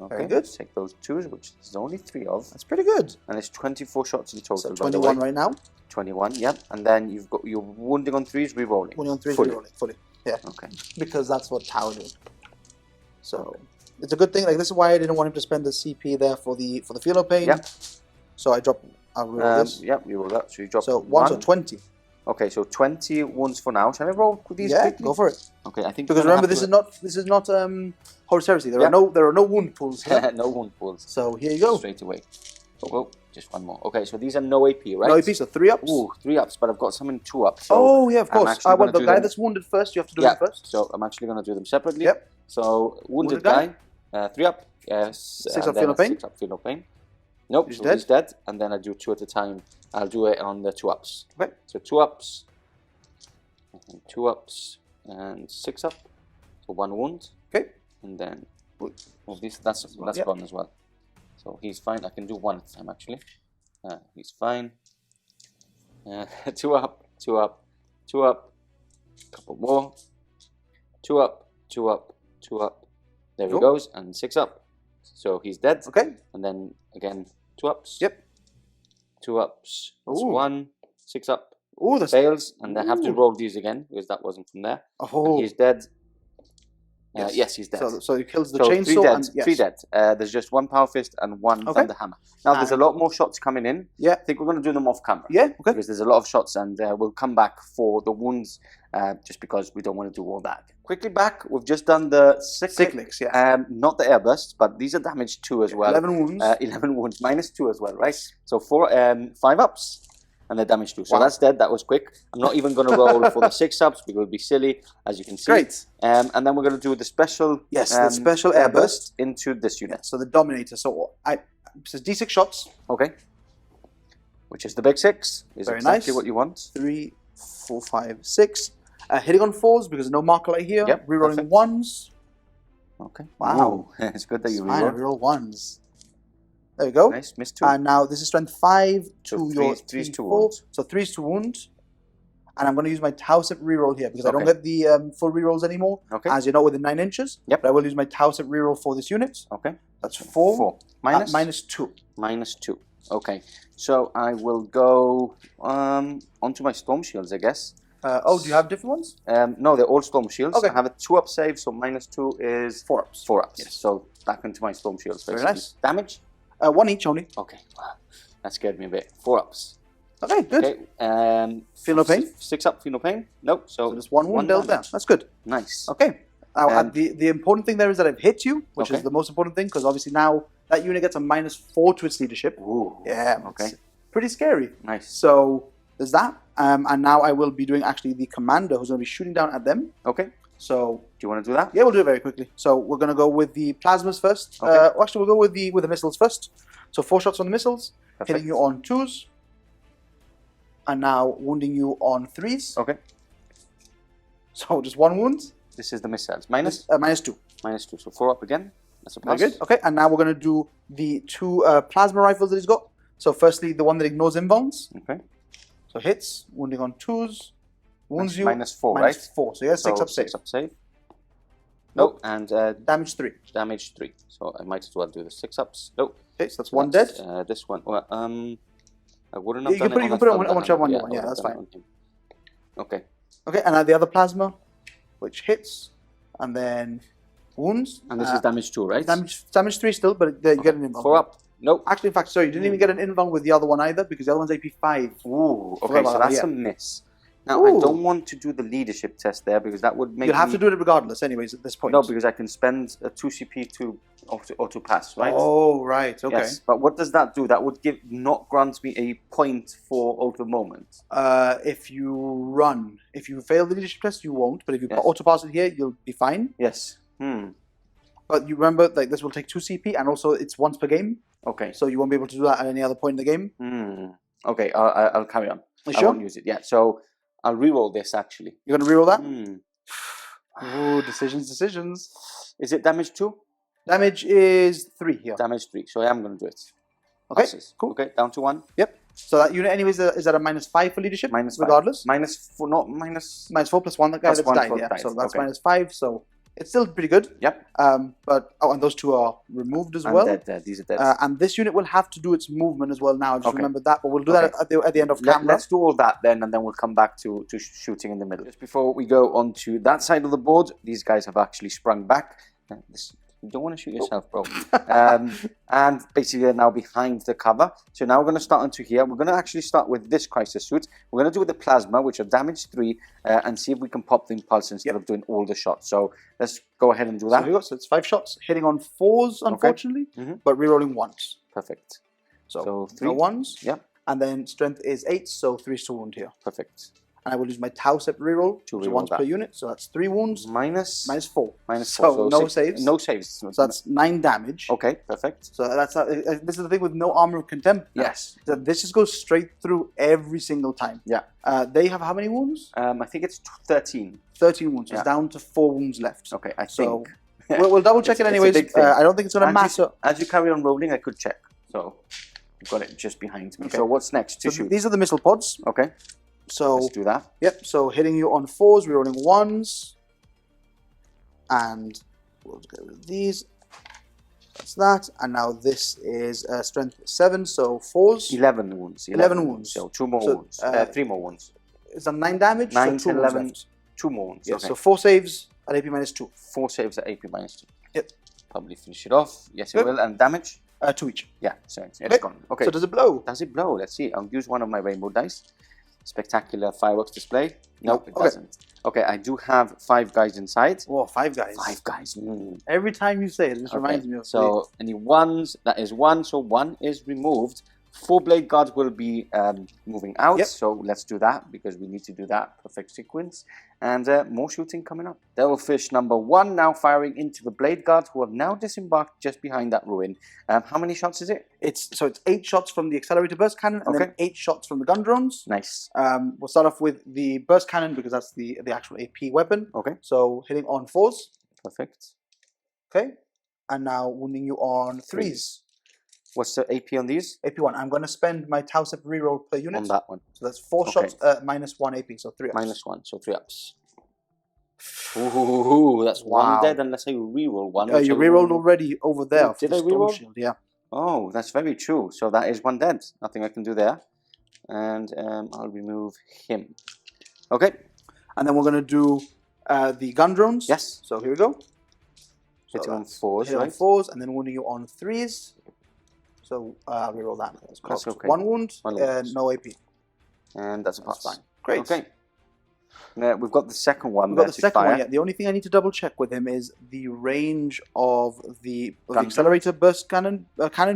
Okay. Very good. Take those 2s, which there's only 3 of. That's pretty good. And it's 24 shots in total. So by the 21 way. right now. 21, yep. And then you're wounding on 3s, rerolling. Wounding on 3s, fully. rerolling fully. Yeah. Okay. Because that's what Tau do. So it's a good thing. Like this is why I didn't want him to spend the CP there for the feel no pain. Yep. So I drop. I'll reroll this. Yep. You roll that. So you drop. So 1 to 20. Okay, so 20 wounds for now. Shall I roll these quickly? Go for it. Okay, I think because remember this is not Horus Heresy. There are no wound pools here. no wound pools. So here you go. Straight away. Oh, just one more. Okay, so these are no AP, right? No AP, so 3 ups. Ooh, 3 ups, but I've got some in 2 ups. So yeah, of course. Well, the guy that's wounded first, you have to do him first. So I'm actually going to do them separately. Yep. So wounded guy, 3 up. Yes. 6 up, feel no pain. 6 up, feel no pain. Nope, he's dead. And then I do 2 at a time. I'll do it on the 2 ups. Okay. So 2 ups, 2 ups, and 6 up. So 1 wound. Okay. And then that's gone as well. So he's fine. I can do 1 at a time actually. He's fine. 2 up, 2 up, 2 up. Couple more. 2 up, 2 up, 2 up. There he goes, and 6 up. So he's dead. Okay. And then again 2 ups. Yep. 2 ups. That's 1. 6 up. Oh, that's Fails, and I have to roll these again because that wasn't from there. Oh. And he's dead. Yes, he's dead. So he kills the chainsaw. 3 dead. There's just 1 power fist and 1 thunder hammer. Now there's a lot more shots coming in. Yeah. I think we're going to do them off camera. Yeah. Okay. Because there's a lot of shots, and we'll come back for the wounds, just because we don't want to do all that. Quickly back. We've just done the cyclics. Yeah. Not the airbursts, but these are damage 2 as well. 11 wounds. 11 wounds minus 2 as well, right? So 5 ups. And the damage 2. So that's dead. That was quick. I'm not even going to roll for the 6 ups because it would be silly, as you can see. Great. And then we're going to do the special. The special airburst into this unit. So the Dominator. So says D6 shots. Okay. Which is the big 6. Is Very exactly nice. what you want. 3, 4, 5, 6. Hitting on 4s because there's no marker light here. Yep. Rerolling 1s. Okay. Wow. Ooh, it's good that you reroll 1s. There we go. Nice, missed 2. And now this is strength 5 So to your 3 is 2 4. wounds. So 3 is 2 wounds. And I'm going to use my Tauset reroll here because I don't get the full rerolls anymore. Okay. As you're not within 9 inches. Yep. But I will use my Tauset reroll for this unit. Okay. That's 4. 4. Minus? Minus 2. Minus 2. Okay. So I will go onto my storm shields, I guess. Do you have different ones? No, they're all storm shields. Okay. I have a 2-up save, so minus 2 is 4 ups. 4 ups. Yes. So back into my storm shields. Basically. Very nice. Damage? 1 each only. Okay. That scared me a bit. 4 ups. Okay, good. Okay. Feel no pain? 6 up, feel no pain? Nope. So just 1 wound dealt down. That's good. Nice. Okay. Now, the important thing there is that I've hit you, which is the most important thing, because obviously now that unit gets a minus 4 to its leadership. Ooh. Yeah. Okay. Pretty scary. Nice. So there's that. And now I will be doing actually the commander who's going to be shooting down at them. Okay. So do you want to do that? Yeah, we'll do it very quickly. So we're going to go with the plasmas first. Okay. Actually, we'll go with the missiles first. So 4 shots on the missiles, hitting you on 2s, and now wounding you on 3s. Okay. So just 1 wound. This is the missiles. Minus? Minus 2. Minus 2. So 4 up again. That's a plus. Very good. Okay, and now we're going to do the 2 plasma rifles that he's got. So firstly, the one that ignores invulns. Okay. So hits, wounding on 2s, wounds you. Minus 4, minus right? 4. So yeah, 6 up save. 6 up save. Nope. And damage 3. Damage 3. So I might as well do the 6 ups. Nope. Okay, so that's 1 dead. This one. Well, I wouldn't have you done can put it on whichever one you want. Yeah, that's fine. Okay. Okay, and now the other plasma, which hits, and then wounds. And this is damage 2, right? Damage 3 still, but you get an invuln. 4 up. Nope. Actually, in fact, sorry, you didn't even get an invuln with the other one either, because the other one's AP 5. Ooh, okay, so that's a miss. Now, I don't want to do the leadership test there, because that would make You'll have to do it regardless anyways at this point. No, because I can spend a 2 CP to auto pass, right? Oh, right, okay. Yes, but what does that do? That would not grant me a point for auto moment. If you fail the leadership test, you won't, but if you auto pass it here, you'll be fine. Yes. But you remember, like, this will take 2 CP, and also it's once per game. Okay. So you won't be able to do that at any other point in the game. Okay, I'll carry on. You I sure? won't use it. Yeah, so I'll reroll this actually. You're going to reroll that? Ooh, decisions. Is it damage 2? Damage is 3 here. Damage 3, so I am going to do it. Okay, Passes. cool. Okay, down to 1. Yep. So that unit anyways is at a minus 5 for leadership? Minus 5. Regardless? Minus 4, not minus... Minus 4 plus 1, the guy that's died, yeah. So that's minus 5, so it's still pretty good. Yep. And those 2 are removed as well. Dead. These are dead. And this unit will have to do its movement as well now. Just remember that, but we'll do that at the end of camera. Let's do all that then, and then we'll come back to shooting in the middle. Just before we go on to that side of the board, these guys have actually sprung back. You don't want to shoot yourself, bro. And basically they're now behind the cover. So now we're going to start into here. We're going to actually start with this crisis suit. We're going to do with the plasma, which are damage 3, and see if we can pop the impulse instead of doing all the shots. So let's go ahead and do that. So here we go. So it's 5 shots, hitting on 4s, unfortunately, but rerolling 1s. Perfect. So 3 1s. Yep. And then strength is 8, so 3 to wound here. Perfect. And I will use my Tau Sep reroll, To so reroll once that. per unit. So that's 3 wounds. Minus 4. Minus 4. So no saves. No saves. So that's 9 damage. Okay, perfect. So that's this is the thing with no armor of contempt. Yes. So this just goes straight through every single time. Yeah. They have how many wounds? I think it's 13. 13 wounds. So Yeah. it's down to 4 wounds left. Okay, I So think. we'll double check it anyways. I don't think it's going to matter. As you carry on rolling, I could check. So I've got it just behind me. Okay. So what's next to So shoot? these are the missile pods. Okay, So let's do that. yep. So hitting you on 4s, rerolling 1s, and we'll get rid of these. That's that. And now this is strength 7, so 4s. 11 wounds. 11 wounds. So 2 more So, wounds. 3 more wounds. Is that 9 damage? 9 so 2 to wounds 11. left. 2 more wounds. Yeah, Okay. so 4 saves at AP minus 2. 4 saves at AP minus 2. Yep. Probably finish it off. Yes, it Yep. will. And damage? 2 each. Yeah, so it's Okay. gone. Okay. So does it blow? Does it blow? Let's see. I'll use one of my rainbow dice. Spectacular fireworks display. Nope, it Okay. doesn't. Okay, I do have 5 guys inside. Whoa, 5 guys. 5 guys. Mm. Every time you say it, this Okay, reminds me of so any 1s, that is 1, so 1 is removed. 4 blade guards will be moving out, Yep. so let's do that because we need to do that. Perfect sequence. And more shooting coming up. Devilfish number 1 now firing into the blade guards who have now disembarked just behind that ruin. How many shots is it? It's 8 shots from the accelerator burst cannon and then 8 shots from the gun drones. Nice. We'll start off with the burst cannon because that's the actual AP weapon. Okay, So hitting on 4s, perfect. okay, and now wounding you on 3s. What's the AP on these? AP 1. I'm going to spend my Tau Sep reroll per unit. On that one. So that's 4 Okay. shots, minus 1 AP, so 3 ups. Minus 1, so 3 ups. Ooh, that's Wow. 1 dead unless I reroll 1. You rerolled already over there. Did for I the storm reroll? shield, yeah. Oh, that's very true. So that is 1 dead. Nothing I can do there. And I'll remove him. Okay. And then we're going to do the gun drones. Yes. So here we go. Hitting on that's 4s, hitting right? on 4s, and then wounding you on 3s. So I'll reroll that. That's okay. 1 wound, 1 wound. no AP. And that's a pass. That's fine. Great. Okay. Now we've got the second one. We've there got the to second fire. one, yeah. The only thing I need to double check with him is the range of the Gun accelerator burst cannon,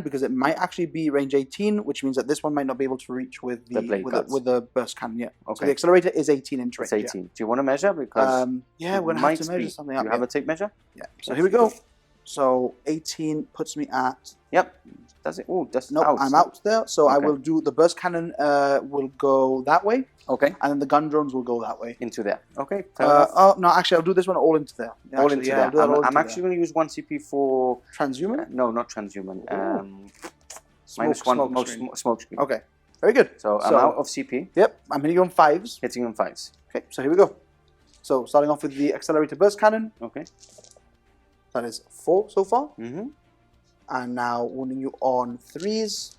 because it might actually be range 18, which means that this one might not be able to reach with The blade guards. with the burst cannon yet. So Okay. the accelerator is 18 inch range. It's 18. Do you want to measure? Because Yeah, we're it going to have might to measure be. something Do up. you have Yeah. a tape measure? Yeah. So here we go. So 18 puts me at... Yep. Does it? Oh, that's Nope, out. I'm out there. So I Okay. will do the burst cannon will go that way, Okay. and then the gun drones will go that way. Into there. Okay. fair enough. Oh, no, actually, I'll do this one all into there. Yeah, all actually, into yeah, there. I'll do that all I'm into actually going to use 1 CP for... Transhuman? No, not transhuman. Smoke, -1 smoke most screen. smoke screen. Okay, very good. So I'm out of CP. Yep, I'm hitting on 5s. Hitting on 5s. Okay, so here we go. So starting off with the accelerator burst cannon. Okay. That is 4 so far. Mm-hmm. And now wounding you on 3s.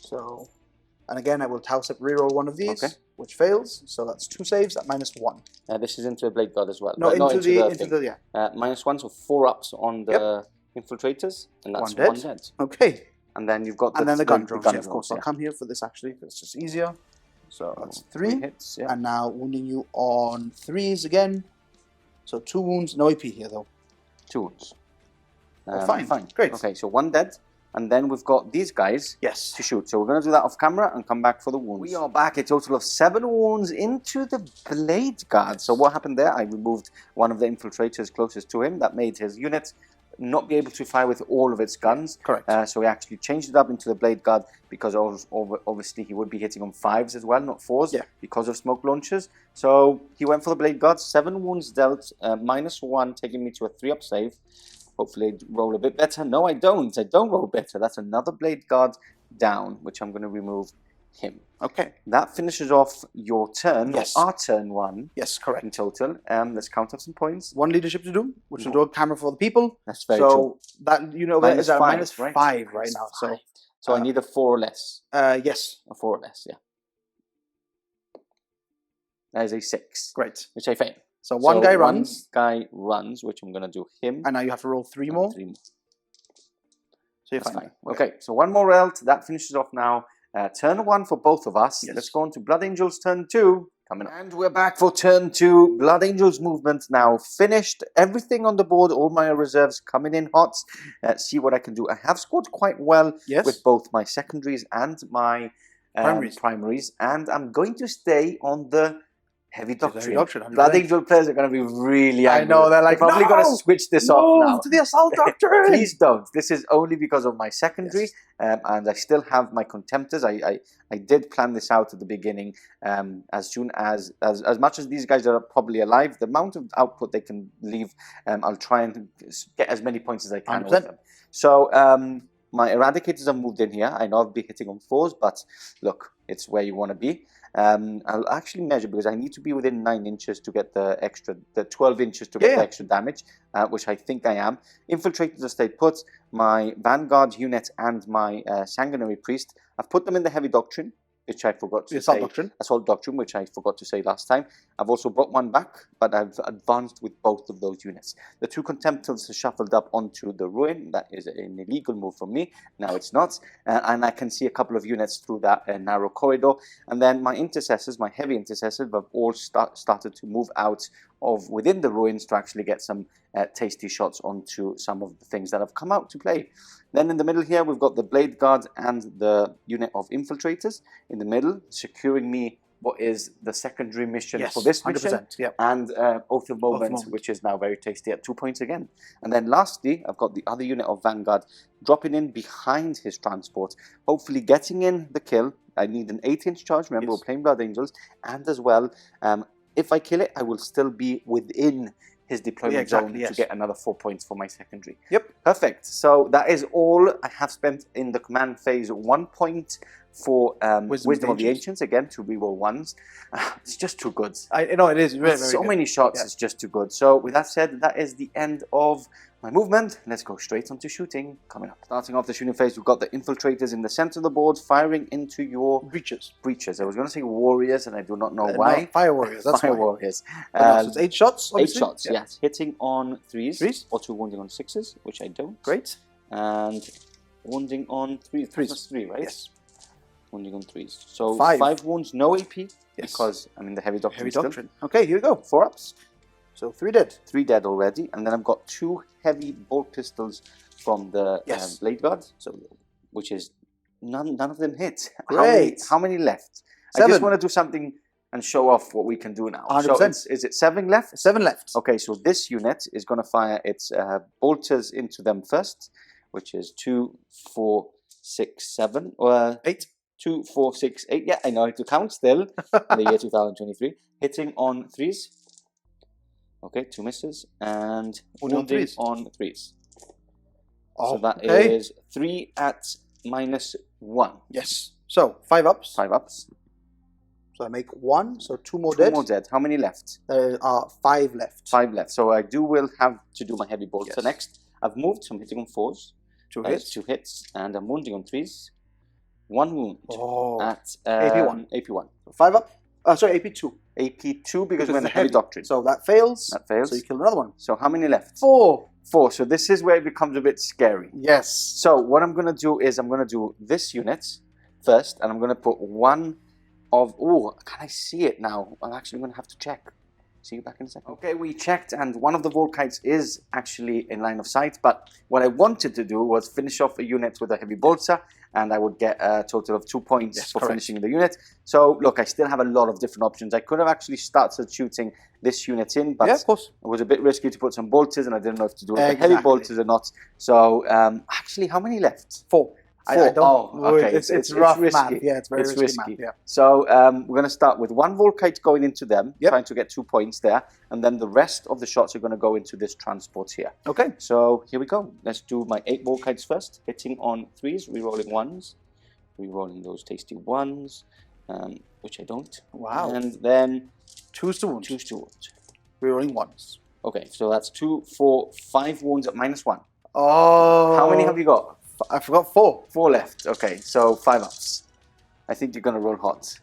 So, and again, I will Tau Sep reroll one of these, Okay. which fails. So that's 2 saves at -1. This is into a blade guard as well. No, Not into the thing. yeah. -1, so 4 ups on the infiltrators, and that's 1 1 dead. dead. Okay. And then you've got And then the gun drones, yeah, of drones, course. I'll come here for this actually, because it's just easier. So that's 3 3. hits, yeah. And now wounding you on 3s again. So 2 wounds, no AP here though. 2 wounds. Fine, great. Okay, so 1 dead. And then we've got these guys Yes. to shoot. So we're going to do that off camera and come back for the wounds. We are back. A total of 7 wounds into the blade guard. So what happened there? I removed one of the infiltrators closest to him. That made his unit not be able to fire with all of its guns. Correct. So we actually changed it up into the blade guard because obviously he would be hitting on 5s as well, not 4s, Yeah. because of smoke launchers. So he went for the blade guard. 7 wounds dealt, -1, taking me to a 3-up save. Hopefully I roll a bit better. No, I don't. I don't roll better. That's another blade guard down, which I'm going to remove him. Okay. That finishes off your turn. Yes. Our turn 1 Yes, correct. in total. Let's count up some points. 1 leadership to do, which will do a camera for the people. That's very true. So that that is at -5, -5 right now. So So I need a 4 or less. yes, A 4 or less, yeah. That is a 6, great. which I fail. So one guy runs. One guy runs, which I'm going to do him. And now you have to roll 3 more. 3 more. So you're That's fine. fine. Okay, so one more round. That finishes off now. Turn 1 for both of us. Yes. Let's go on to Blood Angels turn 2. Coming up. And we're back for turn 2. Blood Angels movement now finished. Everything on the board, all my reserves coming in hot. See what I can do. I have scored quite well with both my secondaries and my primaries. And I'm going to stay on the Heavy Doctrine. Blood Angel players are going to be really angry. I know, they're like, probably going to switch this off now. to the Assault Doctrine! Please don't. This is only because of my secondary, and I still have my Contemptors. I did plan this out at the beginning. As soon as much as these guys are probably alive, the amount of output they can leave, I'll try and get as many points as I can 100%. with them. So my Eradicators have moved in here. I know I'll be hitting on 4s, but look, it's where you want to be. I'll actually measure because I need to be within 9 inches to get the 12 inches to get the extra damage, which I think I am. Infiltrators have stayed put. My Vanguard unit and my Sanguinary Priest, I've put them in the Heavy Doctrine, which I forgot to say. Assault Doctrine, which I forgot to say last time. I've also brought one back, but I've advanced with both of those units. The 2 Contemptors are shuffled up onto the Ruin. That is an illegal move from me. Now it's not. And I can see a couple of units through that narrow corridor. And then my Intercessors, my Heavy Intercessors, have all started to move out of within the Ruins to actually get some tasty shots onto some of the things that have come out to play. Then in the middle here, we've got the Blade Guard and the unit of Infiltrators in the middle, securing me what is the secondary mission for this mission, and Oath of Moment, which is now very tasty at 2 points again. And then lastly, I've got the other unit of Vanguard dropping in behind his transport, hopefully getting in the kill. I need an 8-inch charge, remember we're playing Blood Angels, and as well, if I kill it, I will still be within his deployment zone to get another 4 points for my secondary. Perfect. So that is all I have spent in the command phase. 1 point for Wisdom of the Ancients, again, to reroll 1s. It's just too good. I know it is. Very, very so many shots, it's just too good. So with that said, that is the end of my movement. Let's go straight onto shooting coming up. Starting off the shooting phase, we've got the Infiltrators in the center of the board firing into your breaches. I was going to say warriors, and I do not know why. No, fire warriors. That's fire warriors. So it's 8 shots. Obviously. 8 shots. Yes, hitting on 3s or 2 wounding on 6s, which I don't. Great. And wounding on 3s. 3, right? Yes. Wounding on 3s. So 5 wounds, no AP, because I'm in the Heavy Doctrine. Okay, here we go. 4 ups. So 3 dead. 3 dead already, and then I've got 2 heavy bolt pistols from the Blade Guard, so which is none of them hit. Great. How many left? 7. I just want to do something and show off what we can do now. 100%. So is it 7 left? 7 left. Okay, so this unit is going to fire its bolters into them first, which is 2, 4, 6, 7, or 8. 2, 4, 6, 8. Yeah, I know how to count still in the year 2023. Hitting on 3s. Okay, 2 misses, and wounding on 3s. So that is 3 at -1. Yes. So 5 ups. 5 ups. So I make 1, so 2 more 2 dead. more dead. How many left? There are 5 left. 5 left. So I will have to do my heavy bolter next. I've moved, so I'm hitting on 4s. 2 hits. 2 hits, and I'm wounding on 3s. 1 wound at AP1. AP1. 5 up. Sorry, AP2. AP2 because we're in the Heavy Doctrine. So that fails. That fails. So you kill another one. So how many left? 4. 4. So this is where it becomes a bit scary. Yes. So what I'm going to do is I'm going to do this unit first, and I'm going to put one of... Oh, can I see it now? I'm actually going to have to check. See you back in a second. Okay, we checked, and one of the Volkites is actually in line of sight, but what I wanted to do was finish off a unit with a heavy bolter, and I would get a total of 2 points for finishing the unit. So, look, I still have a lot of different options. I could have actually started shooting this unit in, but of course. It was a bit risky to put some bolters, and I didn't know if to do it with the heavy bolters or not. So, actually, how many left? 4. 4. I don't, okay. It's rough risky. math. Yeah, it's very risky math. So we're going to start with 1 Volkite going into them, trying to get 2 points there, and then the rest of the shots are going to go into this transport here. Okay. So here we go. Let's do my 8 Volkites first, hitting on 3s, rerolling 1s, rerolling those tasty 1s, which I don't. Wow. And then 2 to wound. 2 to wound. Rerolling 1s. Okay, so that's 2, 4, 5 wounds at -1. Oh. How many have you got? I forgot 4. 4 left. Okay, so 5 ups. I think you're going to roll hot.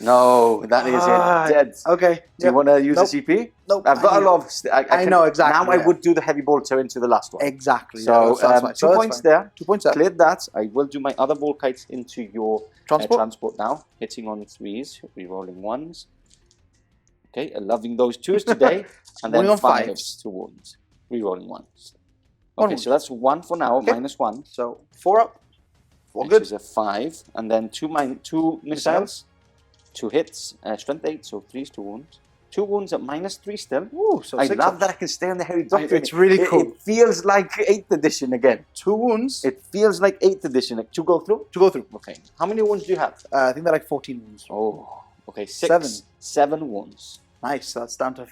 No, that is it. Dead. Okay. Do you want to use Nope. the CP? Nope. I've got a lot of... I know, exactly. Now I would do the heavy bolter into the last one. Exactly. So, that's fine. 2 points there. 2 points there. Cleared that. I will do my other ball kites into your transport now. Hitting on 3s, re-rolling 1s. Okay, loving those 2s today. And then 5s to wounds. Re-rolling 1s. Okay, so that's 1 for now, -1. So 4 up. 4 Which good. is a 5. And then 2 missiles. 2 hits. Strength 8, so 3s to wounds. 2 wounds at -3 still. Ooh, so I 6 love up. that I can stay on the heavy doctor. It's really cool. It feels like 8th edition again. 2 wounds. It feels like 8th edition. Like, to go through? To go through. Okay. How many wounds do you have? I think they're like 14 wounds. Oh, okay. 7. 7 wounds. Nice. That's down to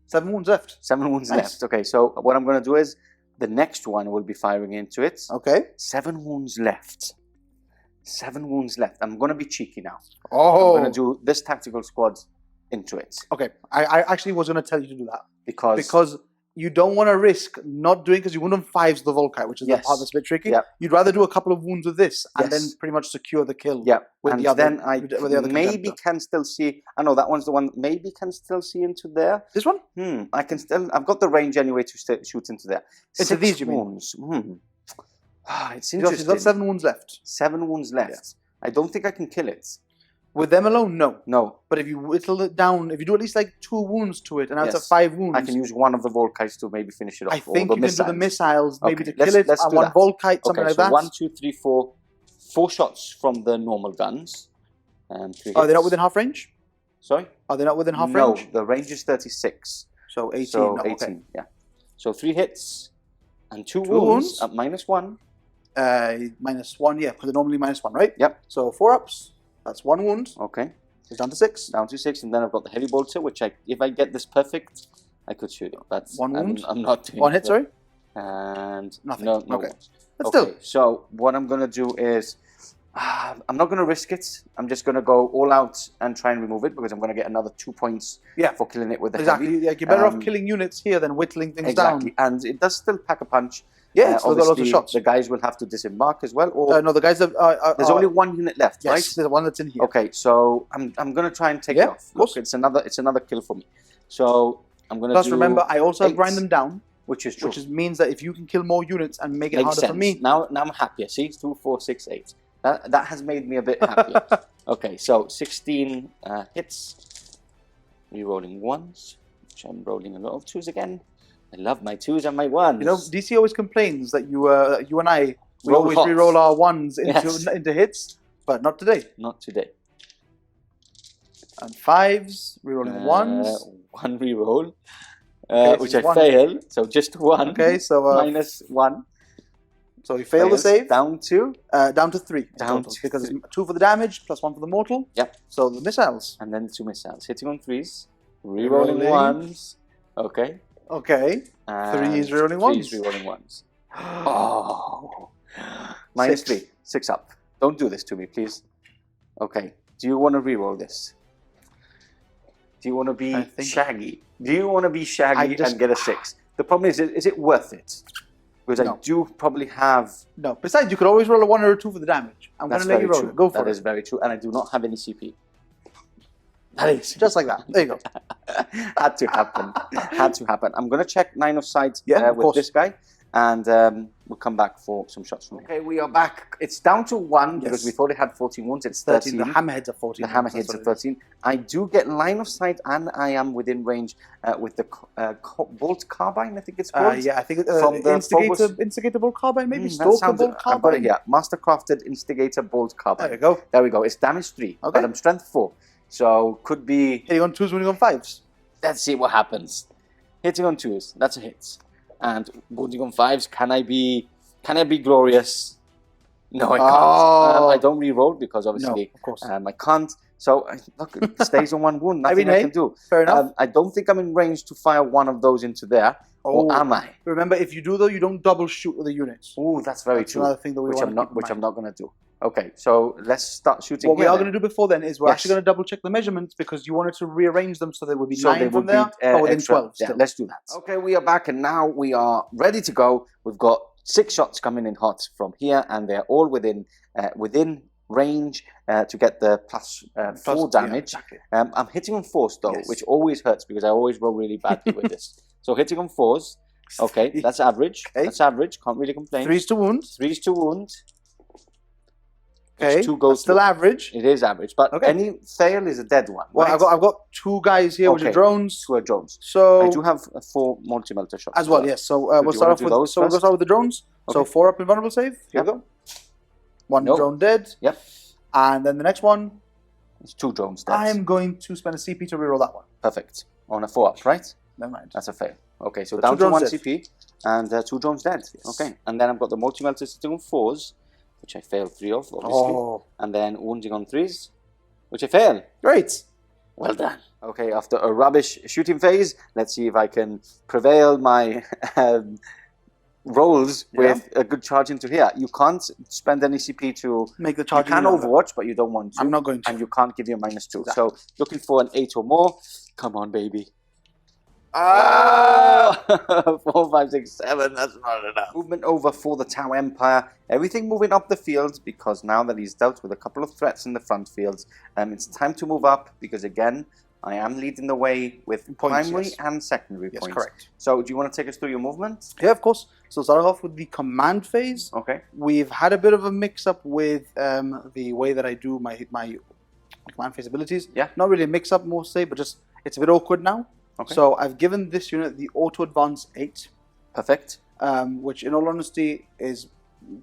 7 wounds left. 7 wounds Nice. left. Okay, so what I'm going to do is the next one will be firing into it. Okay. 7 wounds left. 7 wounds left. I'm going to be cheeky now. Oh. I'm going to do this tactical squad into it. Okay. I actually was going to tell you to do that. Because you don't want to risk not doing, because you wound on 5s with the Volkite, which is the part that's a bit tricky. Yep. You'd rather do a couple of wounds with this and then pretty much secure the kill. Yeah, with and the other, then I with the other maybe contender. can still see. I know that one's the one. Maybe can still see into there. This one? I can still. I've got the range anyway to shoot into there. Into 6 these, you mean? wounds. It's You've interesting. got 7 wounds left. 7 wounds left. I don't think I can kill it. With them alone, no. No. But if you whittle it down, if you do at least like 2 wounds to it, and now it's at Yes. 5 wounds. I can use one of the Volkites to maybe finish it off. I think you can do the missiles, maybe Okay, to kill it, let's and do 1 that. Volkite, something like so that. 1, 2, 3, 4. 4 shots from the normal guns. 3 Are they not hits. within half range? Sorry? Are they not within half No, range? the range is 36. So 18. So no, 18, okay. yeah. So 3 hits and 2 wounds. wounds at -1. -1, yeah, because they're normally -1, right? Yep. So 4 ups, that's 1 wound. Okay. It's down to 6. Down to 6, and then I've got the heavy bolter, which if I get this perfect, I could shoot it. But 1 wound? I'm not doing 1 hit, it. sorry? And Nothing. no Okay. wounds. But Okay, still. so what I'm going to do is, I'm not going to risk it. I'm just going to go all out and try and remove it, because I'm going to get another 2 points for killing it with the Exactly. heavy. Yeah, you're better off killing units here than whittling things Exactly. down. And it does still pack a punch. Yeah, it's still got lots of Obviously, shots. the guys will have to disembark as well. Or No, the guys that there's only 1 unit left, yes, right? there's the one that's in here. Okay, so I'm going to try and take it off. of course. Look, it's another kill for me. So I'm going to Plus, do remember, I also have 8, grind them down, which is true. which means that if you can kill more units and make it Makes harder sense. for me. Now I'm happier. See, 2, 4, 6, 8. That has made me a bit happier. Okay, so 16 hits. Rerolling 1s, which I'm rolling a lot of 2s again. I love my 2s and my 1s. You know, DC always complains that you and I, we Roll always hot. reroll our 1s Yes. into hits, but not today. Not today. And 5s, rerolling 1s. 1 reroll, Okay, which so I 1. fail. So just 1. Okay, so -1. so we fail the Fails. save. Down to. Down to 3. in Down total, to because 3. it's 2 for the damage plus 1 for the mortal. Yep. So the missiles. And then 2 missiles. Hitting on 3s. Rerolling 1s. Okay. Okay. And 3s rerolling 3s 1s. rerolling 1s. Oh. -3. 6 up. Don't do this to me, please. Okay. Do you want to reroll this? Do you want to be shaggy? Do you want to be shaggy and get a 6? The problem is it worth it? Because I do probably have... No. Besides, you could always roll a 1 or a 2 for the damage. I'm going to let you roll it. Go for it. That is very true. And I do not have any CP. That is just like that. There you go. Had to happen. Had to happen. I'm going to check 9 of sides with this guy. And we'll come back for some shots from him. Okay, we are back. It's down to 1 because we thought it had 14 wounds. It's 13. The hammerheads are 14. The hammerheads are 13. I do get line of sight, and I am within range with the bolt carbine, I think it's called. Yeah, I think from the instigator bolt carbine, maybe Stalker bolt carbine. I've got it here. Mastercrafted instigator bolt carbine. There you go. There we go. It's damage 3, but I'm strength 4, so could be hitting on 2s, winning on 5s. Let's see what happens. Hitting on 2s, that's a hit. And wounding on 5s, can I be glorious? No, I can't. I don't re-roll because obviously I can't. So look, it stays on 1 wound. Nothing I can do. Fair enough. I don't think I'm in range to fire 1 of those into there. Or am I? Remember, if you do though, you don't double shoot with the units. Oh, that's very true. Another thing that we I'm not going to do. Okay, so let's start shooting. What we are going to do before then is we're actually going to double check the measurements because you wanted to rearrange them so there would be 9 from there, but within 12. Yeah, let's do that. Okay, we are back and now we are ready to go. We've got 6 shots coming in hot from here, and they're all within range to get the plus 4 damage. Yeah, exactly. I'm hitting on 4s though, Yes. which always hurts because I always roll really badly with this. So hitting on 4s, okay, that's average. Okay. That's average, can't really complain. 3s to wound. 3s to wound. Okay, Which 2 goes that's still to, average. it is average, but Okay. any fail is a dead one. Well, right? I've got 2 guys here with the Okay. drones. 2 are drones. So I do have 4 multi-melter shots as well, yes. So we'll do you start wanna off do with those we'll first? start with the drones. So Okay. 4 up invulnerable save. Here Yep. we go. 1 Nope. drone dead. Yep. And then the next one, It's 2 drones dead. I'm going to spend a CP to reroll that one. Perfect. On a 4 up, right? Never mind. That's a fail. Okay, so So down 2 to 1 drones dead. CP and 2 drones dead. Okay, and then I've got the multi-melter sitting on 4s, which I failed 3 of, obviously. Oh, And then wounding on 3s, which I fail. great. Well done. Okay, after a rubbish shooting phase, let's see if I can prevail my rolls with a good charge into here. You can't spend any CP to... Make the You charge. can overwatch, but you don't want to. I'm not going to. And you can't give you a -2. Exactly. So, looking for an 8 or more. Come on, baby. Ah! 4, 5, 6, 7, that's not enough. Movement over for the Tau Empire. Everything moving up the field because now that he's dealt with a couple of threats in the front fields, it's time to move up because again, I am leading the way with primary yes. and secondary Yes, points. correct. So, do you want to take us through your movement? Yeah, of course. So starting off with the command phase, Okay. we've had a bit of a mix-up with the way that I do my command phase abilities. Yeah. Not really a mix-up, more say, but just it's a bit awkward now. Okay. So I've given this unit the auto advance 8, Perfect. which in all honesty is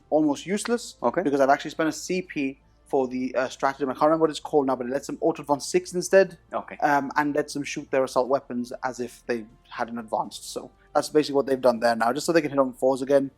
almost useless. Okay. Because I've actually spent a CP for the stratagem. I can't remember what it's called now, but it lets them auto advance 6 instead. Okay. And lets them shoot their assault weapons as if they hadn't advanced. So that's basically what they've done there now, just so they can hit on 4s again.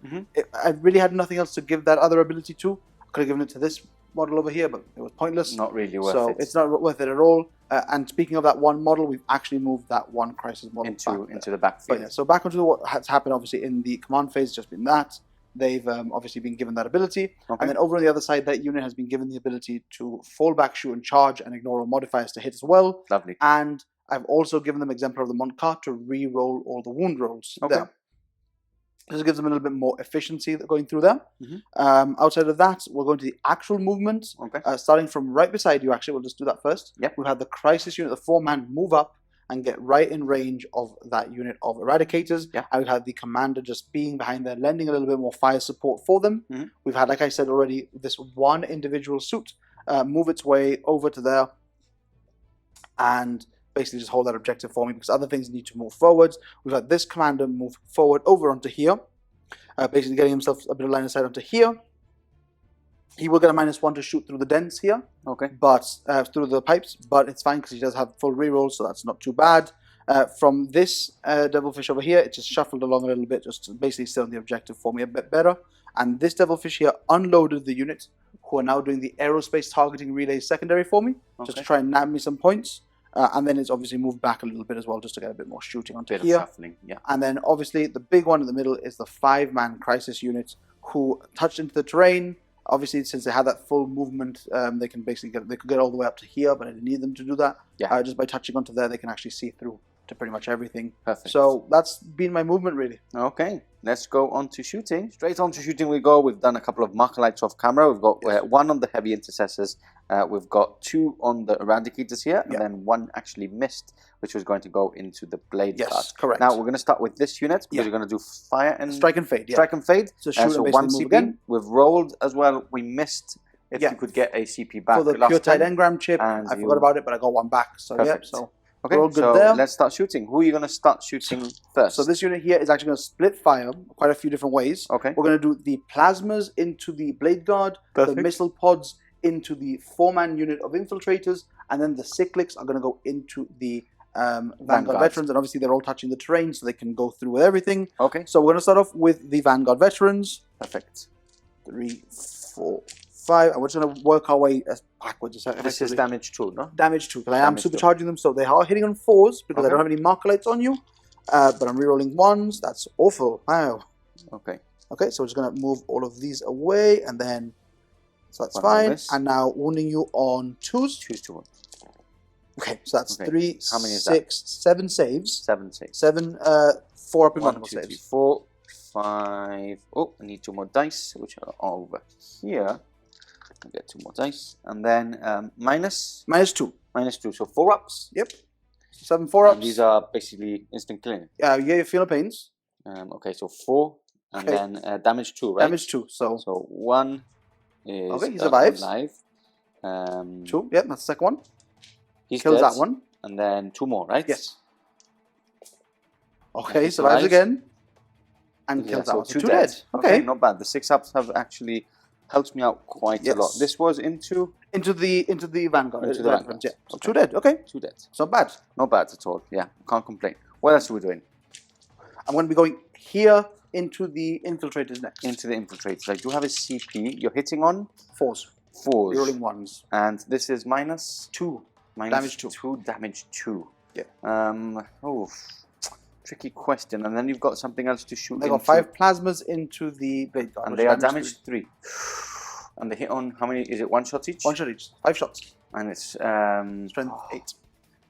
I really had nothing else to give that other ability to. I could have given it to this model over here, but it was pointless. Not really worth So it. it's not worth it at all. And speaking of that one model, we've actually moved that one crisis model into the backfield. But yeah, so back onto what has happened, obviously, in the command phase, just been that. They've obviously been given that ability. Okay. And then over on the other side, that unit has been given the ability to fall back, shoot, and charge, and ignore all modifiers to hit as well. Lovely. And I've also given them Exemplar of the Montcart to re-roll all the wound rolls there. This gives them a little bit more efficiency going through there. Outside of that, we'll go into the actual movement. Okay. Starting from right beside you, actually, we'll just do that first. Yep. We've had the Crisis unit, the 4-man, move up and get right in range of that unit of Eradicators. Yeah. And we've had the Commander just being behind there, lending a little bit more fire support for them. We've had, like I said already, this one individual suit move its way over to there and basically just hold that objective for me because other things need to move forwards. We've had this Commander move forward over onto here, basically getting himself a bit of line of sight onto here. He will get a -1 to shoot through the dents here, but through the pipes, but it's fine because he does have full reroll, so that's not too bad. From this Devilfish over here, it just shuffled along a little bit, just to basically stay on the objective for me a bit better. And this Devilfish here unloaded the unit, who are now doing the aerospace targeting relay secondary for me, just to try and nab me some points. And then it's obviously moved back a little bit as well, just to get a bit more shooting onto here. Shuffling, yeah. And then obviously the big one in the middle is the 5-man Crisis unit, who touched into the terrain. Obviously, since they had that full movement, they can basically they could get all the way up to here, but I didn't need them to do that. Yeah. Just by touching onto there, they can actually see through to pretty much everything. Perfect. So that's been my movement, really. Okay, let's go on to shooting. Straight on to shooting we go. We've done a couple of marker lights off camera. We've got 1 on the heavy intercessors. We've got 2 on the eradicators here, and then 1 actually missed, which was going to go into the blade card. Yes, correct. Now we're going to start with this unit because we're going to do fire and strike and fade. Yeah. Strike and fade. So shoot and 1 basically move CP. again. We've rolled as well. We missed. If you could get a CP back for the last pure tide time. engram chip, And I forgot about it, but I got 1 back. So Perfect. yeah, so okay, we're all good so there. let's start shooting. Who are you going to start shooting first? So this unit here is actually going to split fire quite a few different ways. Okay. We're going to do the plasmas into the blade guard, Perfect. the missile pods into the 4-man unit of infiltrators, and then the cyclics are going to go into the Vanguard veterans, and obviously they're all touching the terrain, so they can go through with everything. Okay. So we're going to start off with the Vanguard veterans. Perfect. 3, 4, 5, and we're just going to work our way backwards. This is damage 2, no? Damage 2, because I am Damage 2. supercharging them, so they are hitting on 4s, because I don't have any marker lights on you. But I'm rerolling 1s. That's awful. Wow. Okay. Okay, so we're just going to move all of these away, and then, so that's One fine. this. And now wounding you on 2s. Choose to 1. Okay, so that's Okay. 3, How many is 6, 7 saves. 7 saves. 7, 4 up in 1, multiple 2, 3, saves. 4, 5. Oh, I need 2 more dice, which are over here. I'll get 2 more dice. And then minus? -2. -2. So 4 ups. Yep. 7 4-ups. And these are basically instant killing. Yeah, you get your feel of pains. Okay, so 4. And then damage 2, right? Damage 2. So 1 is okay, he survives. alive. 2. Yep, that's the second one. He kills that one. And then 2 more, right? Yes. Okay, he survives again. And kills that one. So 2 dead. Okay, not bad. The 6 ups have actually helped me out quite a lot. This was into the Vanguard. Into the Vanguard. Yeah. So 2 dead. Okay. 2 dead. It's not bad. Not bad at all. Yeah, can't complain. What else are we doing? I'm going to be going here into the infiltrators next. Into the infiltrators. I do have a CP. You're hitting on 4s. 4s. You're rolling 1s. And this is minus 2. Minus damage 2. 2 damage 2. Yeah. Tricky question. And then you've got something else to shoot. They got 5 plasmas into the blade guard. And they are damage 3. And they hit on how many? Is it 1 shot each? 1 shot each. 5 shots. And it's strength 8.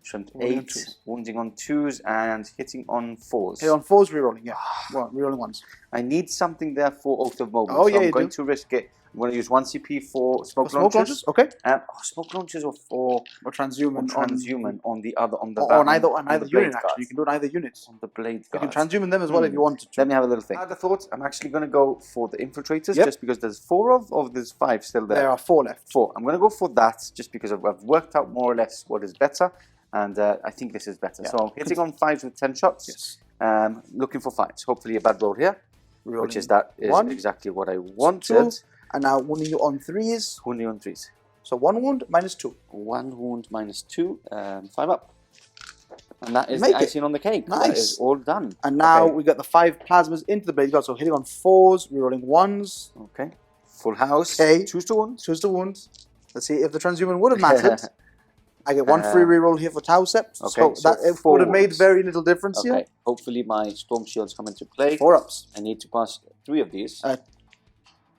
Strength Wounding 8. on 2s. Wounding on 2s and hitting on 4s. Hit on 4s, rerolling. Yeah. Rerolling 1s. I need something there for Oath of Moment. Oh, so yeah, I'm going to risk it. I'm going to use 1 CP for smoke Smoke launchers. Okay. Smoke launchers or for transhuman. On the other on the on either unit actually. You can do it on either unit. On the blade You guards. can transhuman them as well if you wanted to. Let me have a little think. I had a thought. I'm actually going to go for the infiltrators just because there's 4 of there's 5 still there. There are 4 left. 4. I'm going to go for that just because I've worked out more or less what is better, and I think this is better. So hitting on 5s with 10 shots. Yes. Looking for 5s. Hopefully a bad roll here, which is exactly what I wanted. 2. And now wounding you on 3s. Wounding on 3s. So 1 wound, -2. 1 wound, -2, 5 up. And that is the icing on the cake. Nice. That is all done. And now we got the 5 plasmas into the blade guard. So hitting on 4s, rerolling 1s. Okay. Full house. Okay. 2s to wound. 2s to wound. Let's see if the transhuman would have mattered. I get 1 free reroll here for Taucept. Okay, so that it would have made very little difference here. Hopefully my storm shields come into play. 4 ups. I need to pass 3 of these.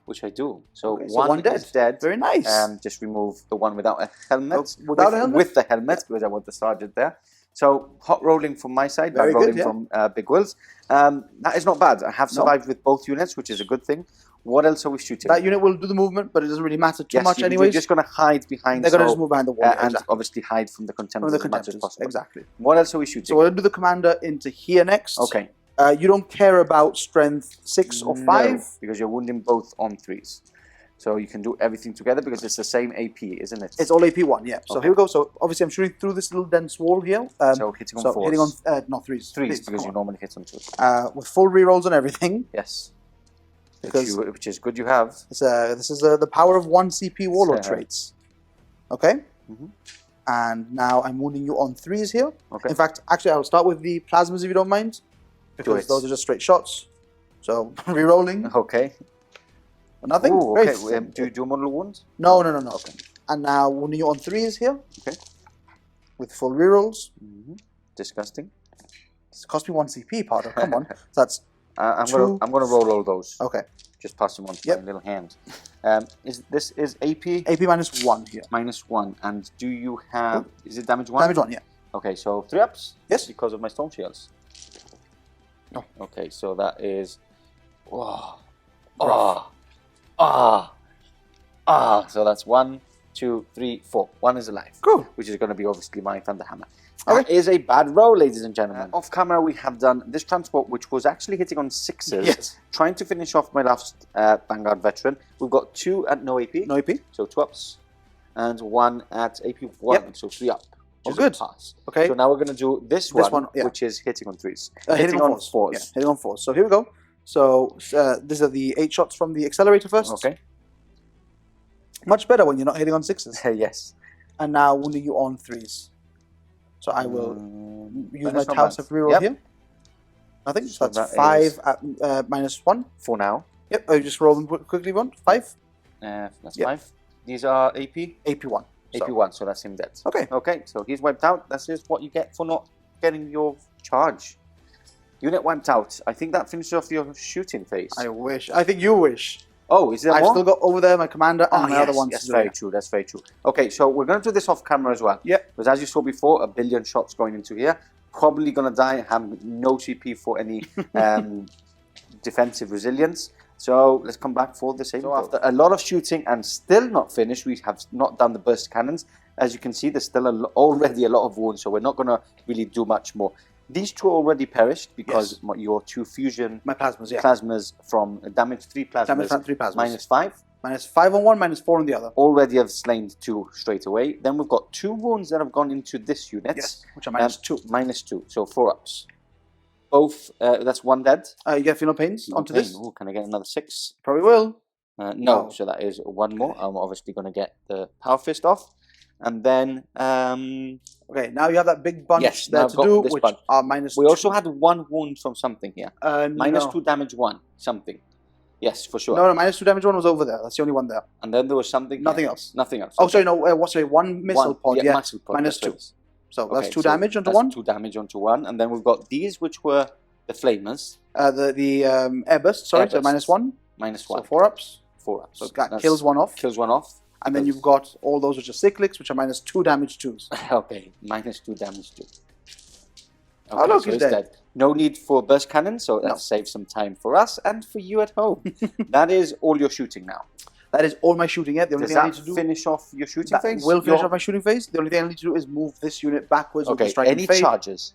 Which I do. So, so one dead. Is dead. Very nice. Just remove the one without a helmet. Without a helmet? With the helmet, because I want the sergeant there. So, hot rolling from my side, bad rolling from Big Will's. That is not bad. I have survived with both units, which is a good thing. What else are we shooting? That unit will do the movement, but it doesn't really matter too much anyways. You're just going to hide behind. They're going to just move behind the wall. And obviously hide from the contemptors as much as possible. Exactly. What else are we shooting? So we'll do the commander into here next. Okay. You don't care about strength 6 or 5? No, because you're wounding both on 3s. So you can do everything together because it's the same AP, isn't it? It's all AP1, yeah. So here we go. So obviously I'm shooting through this little dense wall here. So hitting on 4s. Hitting on, not 3s. 3s, because you normally hit on 2s. With full rerolls and everything. Yes. Because which is good you have. This is the power of 1 CP Warlord traits. Okay? And now I'm wounding you on 3s here. Okay. In fact, actually I'll start with the plasmas if you don't mind. Because those are just straight shots. So, rerolling. Okay. Nothing? Ooh, Great. okay. Do you do mortal wounds? No. Okay. And now wounding you on 3s here. Okay. With full rerolls. Disgusting. It's cost me 1 CP, Pardo. Come on. So that's I'm gonna roll all those. Okay. Just pass them on to my little hand. This is AP? AP -1 here. -1. And do you have... Is it damage 1? Damage 1, yeah. Okay, so 3 ups? Yes. Because of my storm shields. No. Okay, so that is... So that's 1, 2, 3, 4. 1 is alive. Cool. Which is going to be obviously my Thunderhammer. That is a bad roll, ladies and gentlemen. Off camera, we have done this transport, which was actually hitting on 6s. Trying to finish off my last Vanguard veteran. We've got 2 at no AP. No AP. So 2 ups. And 1 at AP1. So 3 up. Oh, good. Pass. Okay. So now we're going to do this one which is hitting on 3s. Hitting on 4s. Yeah, hitting on 4s. So here we go. So these are the 8 shots from the accelerator first. Okay. Much better when you're not hitting on 6s. Yes. And now wounding you on 3s. So I will use my Taucept reroll here. Nothing. So that's 5 at -1. For now. Yep. I just roll them quickly. 5. That's 5. These are AP? AP1. AP1, so that's him dead. Okay. Okay, so he's wiped out. That's just what you get for not getting your charge. Unit wiped out. I think that finishes off your shooting phase. I wish. I think you wish. Oh, is there I've more? still got over there my commander and my other ones. That's very true. That's very true. Okay, so we're going to do this off camera as well. Yeah. Because as you saw before, 1 billion shots going into here. Probably going to die. Have no CP for any defensive resilience. So let's come back for the same. So after a lot of shooting and still not finished, we have not done the burst cannons. As you can see, there's still already a lot of wounds, so we're not going to really do much more. These two already perished because your two fusion plasmas from damage 3 plasmas, -5. -5 on one, -4 on the other. Already have slain 2 straight away. Then we've got 2 wounds that have gone into this unit. Yes, which are -2. -2, so 4 ups. Both, that's 1 dead. You get Final Pains onto this. Ooh, can I get another 6? Probably will. No, so that is 1 more. I'm obviously going to get the Power Fist off. And then... okay, now you have that big bunch there to do, which are -2. We also had 1 wound from something here. -2 damage 1, something. Yes, for sure. No, -2 damage 1 was over there. That's the only one there. And then there was something... Nothing else. Nothing else. Oh, sorry, no, sorry, 1 missile pod, yeah. Missile pod, -2. So that's 2 damage onto 1. 2 damage onto 1. And then we've got these, which were the flamers. The airburst, sorry, so -1. -1. So 4 ups. 4 ups. So that kills 1 off. Kills 1 off. And then you've got all those which are cyclics, which are -2 damage 2s. Okay, -2 damage 2. Okay, oh, look, so he's dead. No need for burst cannon, so that saves some time for us and for you at home. That is all your shooting now. That is all my shooting yet. The only thing I need to do... finish off your shooting phase? Will finish off my shooting phase. The only thing I need to do is move this unit backwards with the Okay, striking any phase. charges?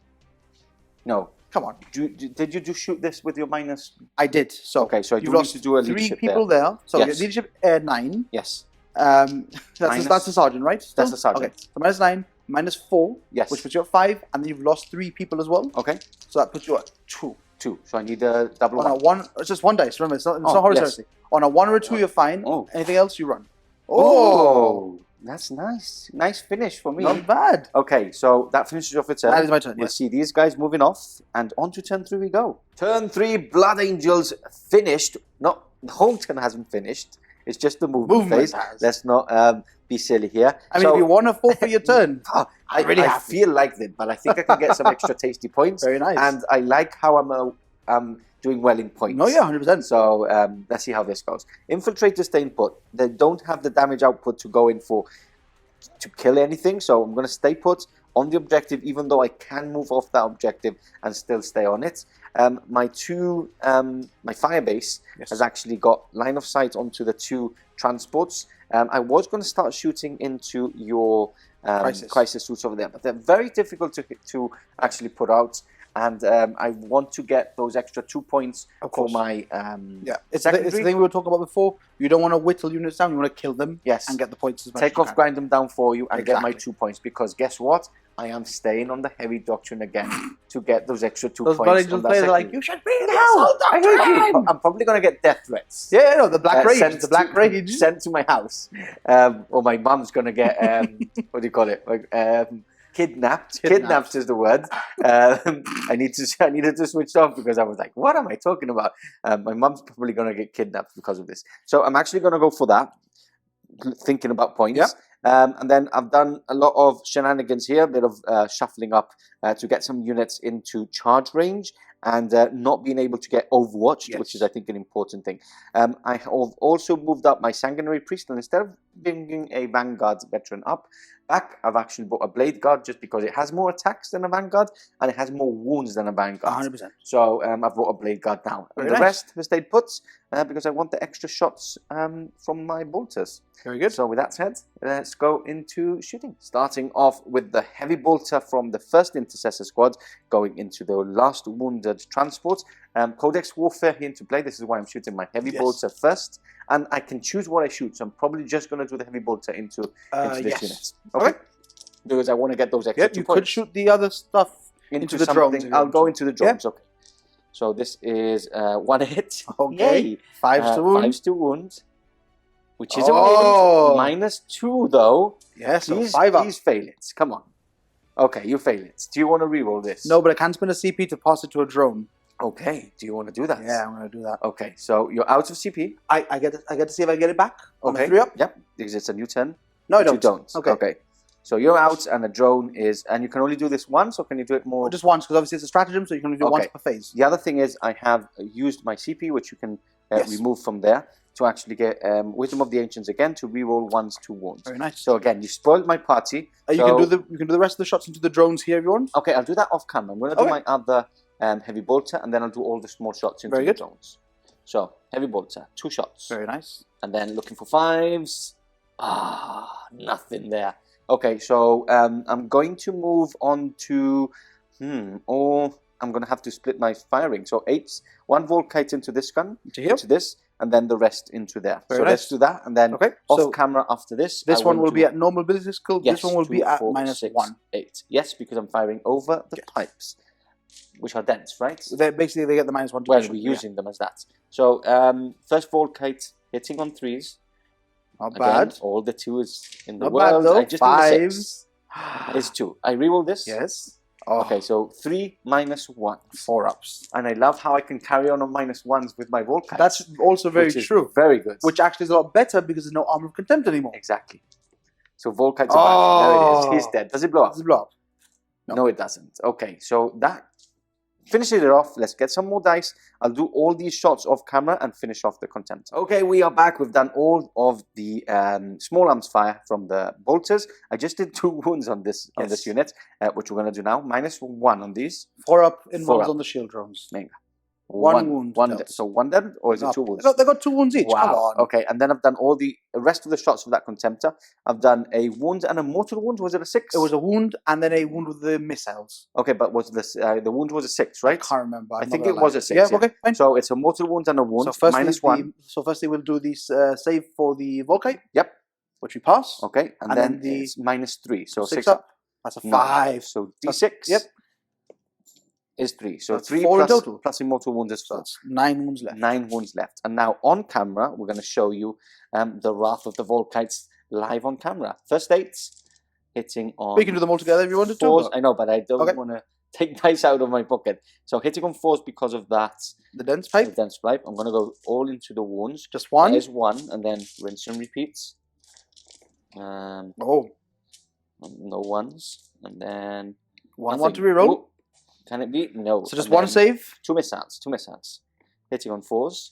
No. Come on. Did you shoot this with your -? I did. So okay, so you've lost to do a 3 people there. So yes. leadership 9. Yes. That's the sergeant, right? Still? That's the sergeant. Okay. So -9, -4, yes, which puts you at 5, and then you've lost 3 people as well. Okay. So that puts you at 2. 2. So I need a double on one. It's just 1 dice. Remember, it's not horizontally. Yes. On a 1 or a 2, you're fine. Oh. Anything else, you run. Oh, that's nice. Nice finish for me. Not bad. Okay, so that finishes off its turn. That is my turn. We'll see these guys moving off, and on to turn 3 we go. Turn 3, Blood Angels finished. Not the whole turn hasn't finished. It's just the movement phase. Let's not be silly here. I mean, if you want to fall for your turn, I feel like that, but I think I can get some extra tasty points. Very nice. And I like how I'm doing well in points. No, yeah, 100%. So let's see how this goes. Infiltrators stay in put. They don't have the damage output to go in for to kill anything. So I'm going to stay put on the objective, even though I can move off that objective and still stay on it. My firebase has actually got line of sight onto the 2 transports. I was going to start shooting into your crisis suits over there, but they're very difficult to actually put out. And I want to get those extra 2 points for my it's the thing we were talking about before. You don't want to whittle units down. You want to kill them and get the points as much Take off, grind them down for you, and get my 2 points. Because guess what? I am staying on the heavy doctrine again to get those extra 2 points. Those Angel players are like, you should be now. I'm probably going to get death threats. Yeah, no, the Black Rage. The Black Rage. Sent to my house. Or my mum's going to get, what do you call it? Kidnapped. Kidnapped is the word. I needed to switch off because I was like, what am I talking about? My mum's probably going to get kidnapped because of this. So I'm actually going to go for that, thinking about points. Yep. And then I've done a lot of shenanigans here, a bit of shuffling up to get some units into charge range and not being able to get overwatched, which is, I think, an important thing. I have also moved up my Sanguinary Priest, and instead of bringing a Vanguard veteran back, I've actually bought a Blade Guard just because it has more attacks than a Vanguard and it has more wounds than a Vanguard. 100%. So I've bought a Blade Guard now. And the rest have stayed put because I want the extra shots from my bolters. Very good. So with that said, let's go into shooting. Starting off with the heavy bolter from the first Intercessor Squad, going into the last wounded transport. Codex Warfare here into play. This is why I'm shooting my heavy bolter first. And I can choose what I shoot. So I'm probably just going to do the heavy bolter into this unit. Okay? Because I want to get those extra 2 you points. Could shoot the other stuff into the drones. I'll go into the drones. Okay. So this is 1 hit. Okay. Yay. 5 to wound. 5 to wound. Which is a wound. -2 though. Yes, so 5 up. Please fail it. Come on. Okay, you fail it. Do you want to reroll this? No, but I can spend a CP to pass it to a drone. Okay. Do you want to do that? Yeah, I'm going to do that. Okay, so you're out of CP. I get to see if I get it back. Okay. 3 up. Yep. Because it's a new turn. No, I don't. You don't. Okay. So you're out, and a drone is, and you can only do this once, or can you do it more? Just once, because obviously it's a stratagem, so you can only do it once per phase. The other thing is, I have used my CP, which you can remove from there, to actually get Wisdom of the Ancients again to reroll 1s to wounds. Very nice. So again, you spoiled my party. You can do the rest of the shots into the drones here if you want. Okay, I'll do that off camera. I'm going to do my other heavy bolter, and then I'll do all the small shots into the drones. So, heavy bolter, 2 shots. Very nice. And then looking for 5s. Nothing there. Okay, so I'm going to move on to, or I'm going to have to split my firing. So 8s, 1 Volkite into this gun, into this, and then the rest into there. Very so nice. Let's do that, and then off camera after this. This one will be at normal ability skill. Yes, this one will 2, be at 4, minus 6, 1. 8. Yes, because I'm firing over the pipes, which are dense, right? Basically, they get the minus 1 to well, we're using them as that. So first Volkite hitting on 3s. Not Again, bad. all the 2s in the Not world. bad though. I just need a 5s. It's 2. I reroll this. Yes. Okay, so 3 minus 1. 4 ups. And I love how I can carry on minus 1s with my Volkites. That's also very true. Very good. Which actually is a lot better because there's no Armour of Contempt anymore. Exactly. So Volkites are back. There it is. He's dead. Does it blow up? Does it blow up? No, it doesn't. Okay, so that finishes it off. Let's get some more dice. I'll do all these shots off camera and finish off the contempt. Okay, we are back. We've done all of the small arms fire from the bolters. I just did 2 wounds on this unit, which we're going to do now. Minus 1 on these. 4 up involves on the shield drones. Mega. 1 wound. So 1 dead, or is it 2 wounds? They got 2 wounds each. Wow. Come on. Okay, and then I've done all the rest of the shots of that contemptor. I've done a wound and a mortal wound. Was it a 6? It was a wound and then a wound with the missiles. Okay, but was this the wound was a 6, right? I can't remember. I think it was a 6. Yeah, okay, fine. So it's a mortal wound and a wound. So firstly, minus 1. So firstly, we'll do this save for the Volkite. Yep. Which we pass. Okay, and then it's minus 3. So 6 up. That's a 5. So D6. Yep. Is 3. So that's 3 4 plus, in total. Plus immortal wounds is 4. That's 9 wounds left. 9 wounds left. And now on camera, we're going to show you the Wrath of the Volkites live on camera. First 8s hitting on. We can do them all together if you wanted to. 4s. I know, but I don't want to take dice out of my pocket. So hitting on 4s because of that. The dense pipe. The dense pipe. I'm going to go all into the wounds. Just 1. There's 1, and then rinse and repeats. No 1s, and then 1 to reroll. Oh, can it be? No. So just 1 save. 2 missiles. 2 missiles. Hitting on 4s.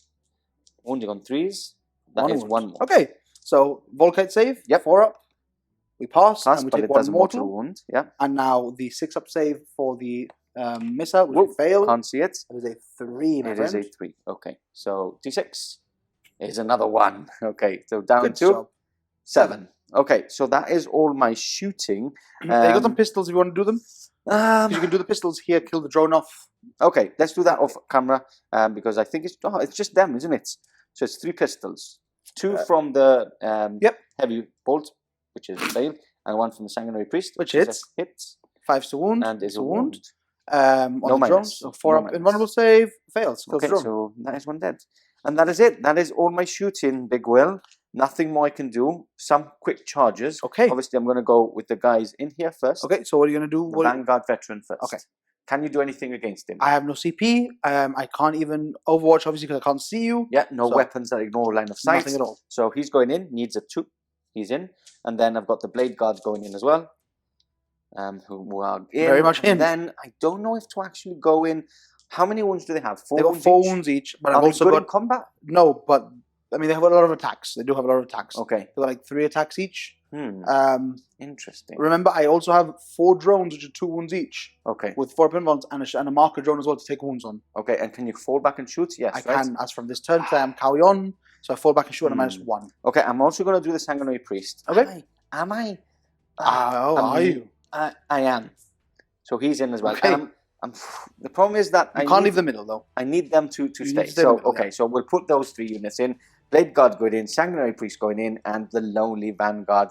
Wounding on 3s. That is 1 more. Okay. So Volkite save. Yep. 4 up. We pass and we but take it 1 does a mortal wound. Yeah. And now the 6 up save for the missile, which we failed. Can't see it. That is a 3, my friend. friend. It is a 3. Okay. So D6 is another 1. Okay. So down to 7. Okay. So that is all my shooting. You got some pistols if you want to do them. You can do the pistols here, kill the drone off. Okay, let's do that off camera because I think it's just them, isn't it? So it's 3 pistols. 2 from the heavy bolt, which is a fail, and 1 from the Sanguinary Priest, which hits. 5 to wound. And is a wound. On no the drone. So 4 up invulnerable save, fails. Okay, so that is 1 dead. And that is it. That is all my shooting, Big Will. Nothing more I can do. Some quick charges. Okay. Obviously, I'm going to go with the guys in here first. Okay, so what are you going to do? The Vanguard veteran first. Okay. Can you do anything against him? I have no CP. I can't even Overwatch, obviously, because I can't see you. Yeah, no weapons that ignore line of sight. Nothing at all. So he's going in, needs a 2. He's in. And then I've got the Blade Guards going in as well. Who are in. Very much in. And then I don't know if to actually go in. How many wounds do they have? 4 wounds? They got 4 wounds each. But I've also got in combat? No, but I mean, they have a lot of attacks. They do have a lot of attacks. Okay. They've got like 3 attacks each. Interesting. Remember, I also have 4 drones, which are 2 wounds each. Okay. With 4 pinballs and a marker drone as well to take wounds on. Okay, and can you fall back and shoot? Yes, I can, as from this turn, because I am carry on. So I fall back and shoot on a -1. Okay, I'm also going to do the Sanguinary Priest. Okay. Am I? Are you? I am. So he's in as well. Okay. The problem is that I can't leave the middle, though. I need them to stay. So, okay, so we'll put those 3 units in. Blade Guard going in, Sanguinary Priest going in, and the Lonely Vanguard,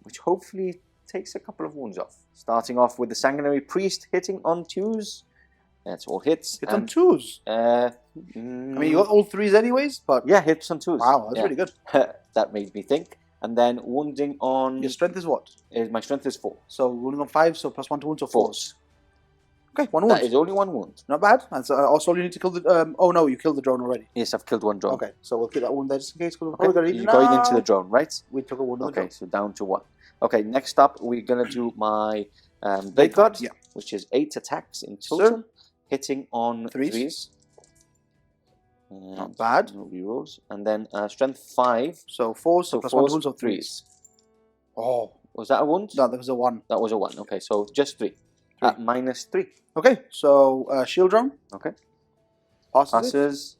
which hopefully takes a couple of wounds off. Starting off with the Sanguinary Priest hitting on 2s. That's all hits. Hits on 2s? I mean, you got all 3s anyways, but... Yeah, hits on 2s. Wow, that's really good. That made me think. And then wounding on... Your strength is what? My strength is 4. So wounding on 5, so +1 to wounds, so 4s. Okay, 1 wound. That is only 1 wound. Not bad. That's also you need to kill the... oh no, you killed the drone already. Yes, I've killed 1 drone. Okay, so we'll keep that wound there just in case. You're going into the drone, right? We took a wound on the drone. Okay, so down to 1. Okay, next up we're going to do my Blade Guard, which is 8 attacks in total. Hitting on 3s. Not bad. No rerolls. And then strength 5. So 4, so +1 to wounds, so 3s. Oh. Was that a wound? No, that was a 1. That was a 1. Okay, so just 3. At -3. Okay, so shield drone. Okay. Passes.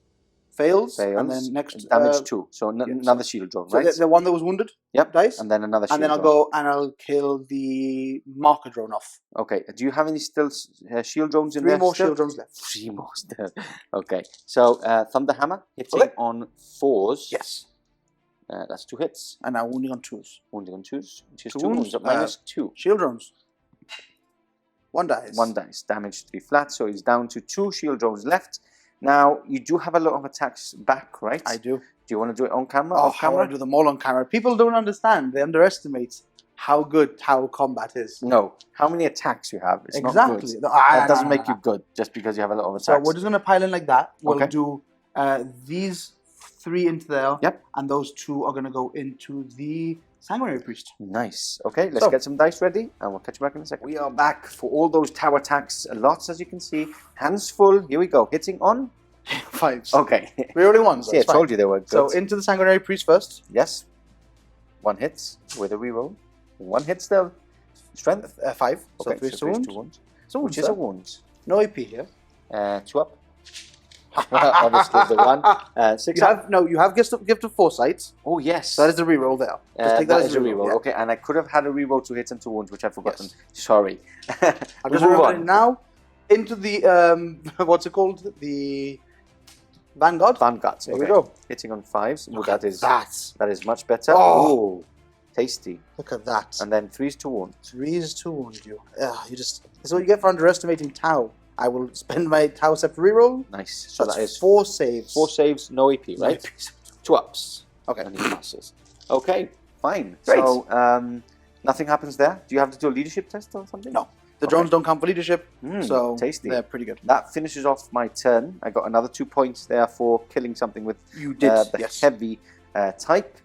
fails, Fails. and then next damage 2. So another shield drone, so right? the one that was wounded. Yep. Dice. And then another shield and then I'll drone. go and I'll kill the marker drone off. Okay. Do you have any still shield drones in 3 there? more still? shield drones left. 3 more still. Okay. So Thunder Hammer hitting on 4s. Yes. That's 2 hits. And now wounding on 2s. Wounding on 2s, which is 2 wounds, wounds at minus 2. Shield drones. 1 dice. 1 dice. Damage 3 flat, so he's down to 2 shield drones left. Now, you do have a lot of attacks back, right? I do. Do you want to do it on camera? Oh, off how camera? I do them all on camera. People don't understand. They underestimate how good tower combat is. No. How many attacks you have? It's Exactly. not good. No, That doesn't make you good just because you have a lot of attacks. So we're just going to pile in like that. We'll Okay. do these 3 into there. Yep. And those 2 are going to go into the Sanguinary Priest. Nice. Okay, let's get some dice ready and we'll catch you back in a second. We are back for all those tower attacks. Lots, as you can see. Hands full. Here we go. Hitting on 5s. Okay. Rerolling 1s. See, I told you they were good. So into the Sanguinary Priest first. Yes. 1 hits with a reroll. 1 hit still. Strength. 5. Okay, So 3 2 wounds. wounds. Which is a wound. No AP here. 2 up. Obviously the 1. 6 You up. have you have gift of Foresight. Oh yes. So that is a reroll there. Just take that as a reroll. Yeah. Okay, and I could have had a reroll to hit and 2 wounds, which I've forgotten. Yes. Sorry. I'm just remembering now into the what's it called? The Vanguard. Vanguard. Here we go. Hitting on 5s. Look Well, at that is much better. Oh. Ooh, tasty. Look at that. And then 3s to wound. 3s to wound you. You just. This is what you get for underestimating Tau. I will spend my Tau set for reroll. Nice. So that that's is 4 saves. 4 saves, no AP, right? No AP. 2 ups. Okay. And he passes. Okay, fine. Great. So nothing happens there. Do you have to do a leadership test or something? No. The drones don't count for leadership, so tasty. they're pretty good. That finishes off my turn. I got another 2 points there for killing something with You did, the yes. heavy type.